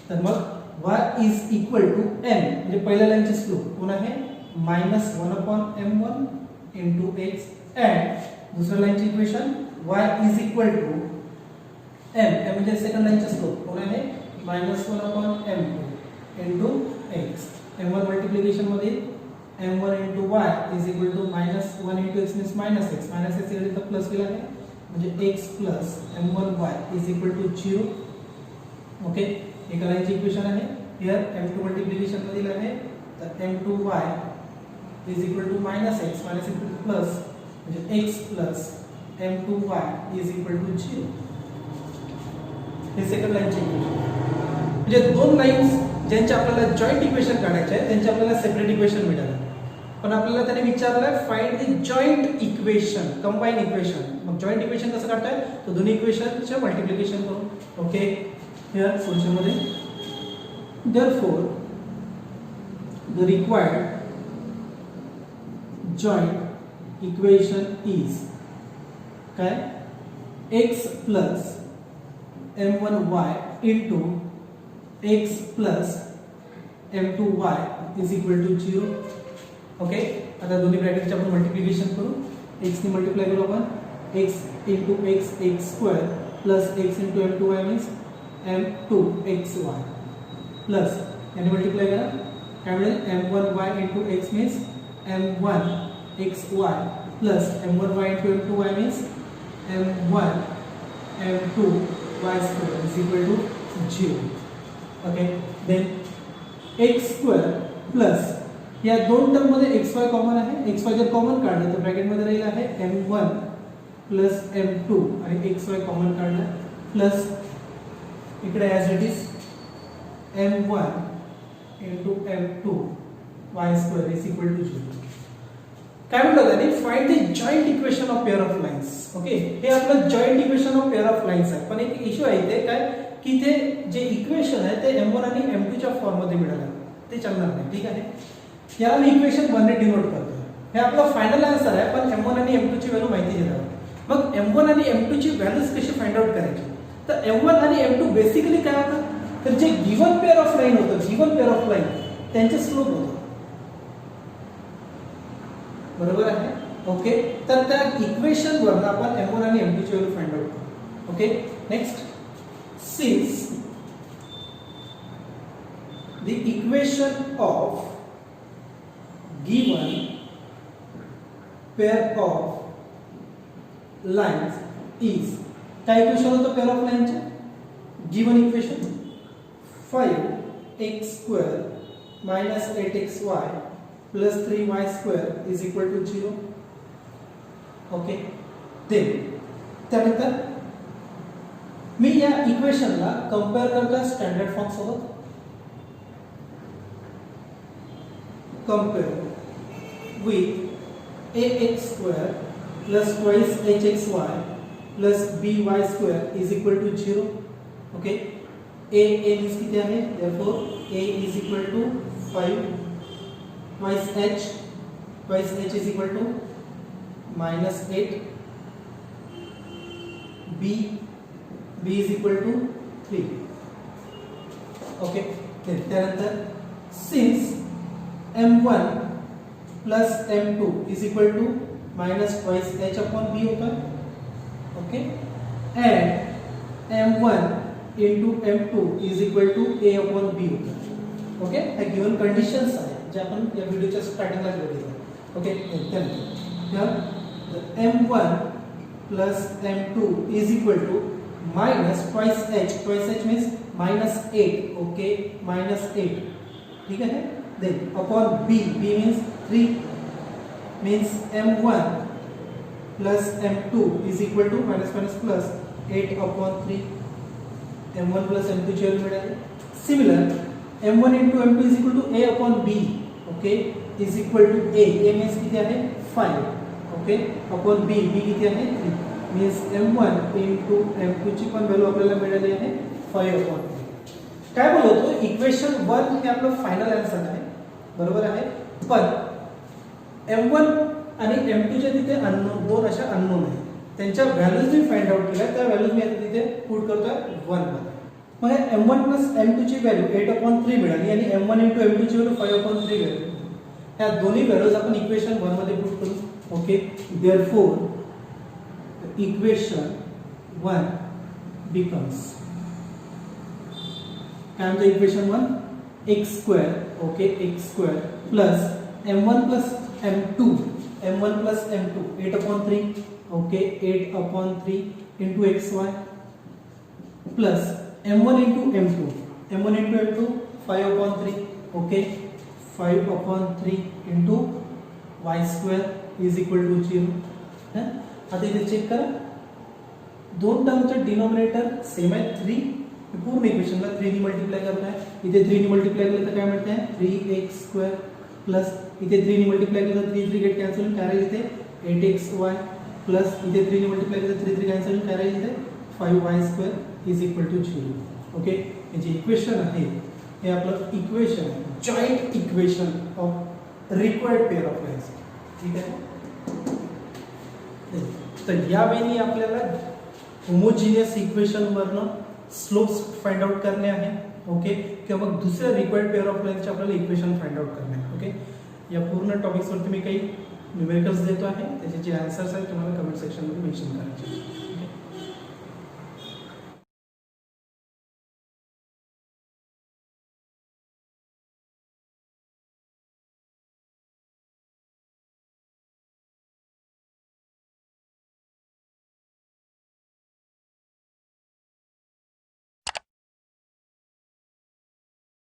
तर मग y is equal to m म्हणजे पहिल्या लाईनचे स्लोप कोण आहे -1 upon m1 into x and दुसऱ्या लाईनचे equation y is equal to m म्हणजे सेकंड लाईनचे स्लोप कोण आहे -1 upon m2 into x. m1 multiplication मध्ये m1 into y is equal to -1 into x means -x. -x इकडे तर प्लस केला आहे म्हणजे x plus m1y is equal to 0. Okay, एका लाईनचे इक्वेशन आहे. हियर m2 मल्टिप्लिकेशन मध्ये दिलं आहे तर m2y is equal to -x plus म्हणजे x plus m2y is equal to 0. हे सेकंड लाईनचे इक्वेशन. म्हणजे दोन लाईन्स ज्यांचे आपल्याला जॉइंट इक्वेशन काढायचे आहे त्यांचे आपल्याला सेपरेट इक्वेशन मिळालं. पण आपल्याला त्याने विचारलंय find the joint equation, combine equation. मग जॉइंट इक्वेशन कसं काढताय तर दोन्ही इक्वेशनचे मल्टिप्लिकेशन करून. ओके, हियर सोल्यूशन मध्ये therefore the required joint equation is काय x plus m1y into x plus m2y is equal to 0. Okay, आता दोन्ही ब्रॅकेटचे आपण मल्टिप्लिकेशन करू. x ने मल्टिप्लाय करू आपण x into x x square plus x into m2y means m2xy plus याने मल्टिप्लाई करा काय मिळेल m1y into x means m1xy plus m1y into m2y means m1 m2y square is equal to 0. Okay, then x square plus या दोन टर्म मध्ये xy कॉमन आहे, xy जर कॉमन काढलं तर ब्रॅकेट मध्ये राहील आहे m1 प्लस m2 आणि xy कॉमन काढला प्लस इकडे as it is m1 into m2 y square is equal to 0. काय म्हटलं त्याने find the joint equation of pair of lines. Okay, हे आपलं joint equation of pair of lines आहे. पण एक इश्यू आहे ते काय की ते जे इक्वेशन आहे ते m1 आणि m2 च्या फॉर्म मध्ये मिळालं ते चालणार नाही. ठीक आहे, याला मी इक्वेशन 1 ने डिनोट करतो. हे आपला फायनल आन्सर आहे पण m1 आणि m2 ची व्हॅल्यू माहिती देणार. मग m1 आणि m2 ची व्हॅल्यूज कशी फाइंड आउट करायची. तर m1 आणि m2 बेसिकली काय होतं तर जे गिवन पेअर ऑफ लाईन होतं, गिवन पेअर ऑफ लाईन त्यांचे स्लोप होतं. बरोबर आहे. ओके, तर त्या इक्वेशन वरून आपण m1 आणि m2 ची व्हॅल्यू फाइंड आउट करू. Okay, next since the equation of given pair of lines is काय इक्वेशन होतं पेअर ऑफ लाईनचे given equation 5x square minus 8xy plus 3y square is equal to 0. Okay, त्यानंतर मी या इक्वेशनला कंपेअर करतो स्टँडर्ड फॉर्म सोबत. Compare with ax square plus twice hxy plus by square is equal to 0. Okay, a means किती आहे, therefore a is equal to 5 twice h is equal to minus 8, b is equal to 3. Okay, त्यानंतर since m1 plus m2 is equal to minus twice h upon b होता है. Okay, and m1 into m2 is equal to a upon b होता है. ओके, हे गिवन कंडिशन्स आहे जे आपण या व्हिडिओच्या स्टार्टिंगला बघितलं. ओके, तर m1 plus m2 is equal to minus twice h means minus 8. Okay, minus 8. ठीक है, then upon b means 3 means m1 plus m2 is equal to minus plus 8 upon 3. m1 plus m2 ची व्हॅल्यू मिळाली. Similar m1 into m2 is equal to a upon b. Okay, is equal to a means किती आहे 5. ओके, upon b किती आहे 3 means m1 into m2 ची पण व्हॅल्यू आपल्याला मिळाली आहे 5 upon 3. काय बोलतो इक्वेशन 1 हे आपलं फायनल आन्सर आहे. बरोबर आहे, पण m1 आणि m2 च्या तिथे अननोन, दोन अशा अननोन आहेत, त्यांच्या व्हॅल्यूज मी फाइंड आउट केल्या. त्या व्हॅल्यूज मी आता तिथे पुट करतोय 1 मध्ये. मग m1 प्लस m2 ची व्हॅल्यू 8/3 मिळाली आणि m1 into m2 ची व्हॅल्यू 5/3 मिळाली. ह्या दोन्ही व्हॅल्यूज आपण इक्वेशन 1 मध्ये पुट करू. ओके, देयरफॉर इक्वेशन 1 बिकम्स काय म्हणतो equation 1 x square. Okay, x square plus m1 plus m2 8/3. Okay, 8/3 into xy plus m1 into m2 5/3. Okay, 5/3 into y square is equal to 0. आता इथे चेक करा, दोन टर्मचे डिनोमिनेटर सेम आहे 3. पूर्ण इक्वेशनला 3 ने मल्टिप्लाय करताय. इथे 3 ने मल्टिप्लाय केलं तर काय मिळते 3x स्क्वेअर प्लस इथे 3 ने मल्टिप्लाय केलं तर 3 गेट कॅन्सल होऊन काय राहील इथे 8xy प्लस इथे 3 ने मल्टिप्लाय केलं तर 3 कॅन्सल होऊन काय राहील इथे 5y square is equal to 0. Okay, हे जे इक्वेशन आहे हे आपलं equation joint equation of required pair of lines. ठीक आहे, तर यावेळी आपल्याला होमोजिनियस इक्वेशन वरनं स्लोप्स फाइंड आउट करणे आहे. ओके, किंवा मग दुसऱ्या रिक्वायर्ड पेअर ऑफ लाईन्सचे आपल्याला इक्वेशन फाइंड आउट करणे आहे. ओके, या पूर्ण टॉपिक्सवरती मी काही न्यूमेरिकल्स देतो आहे, त्याचे जे आन्सर्स आहेत तुम्हाला कमेंट सेक्शनमध्ये मेन्शन करायचे.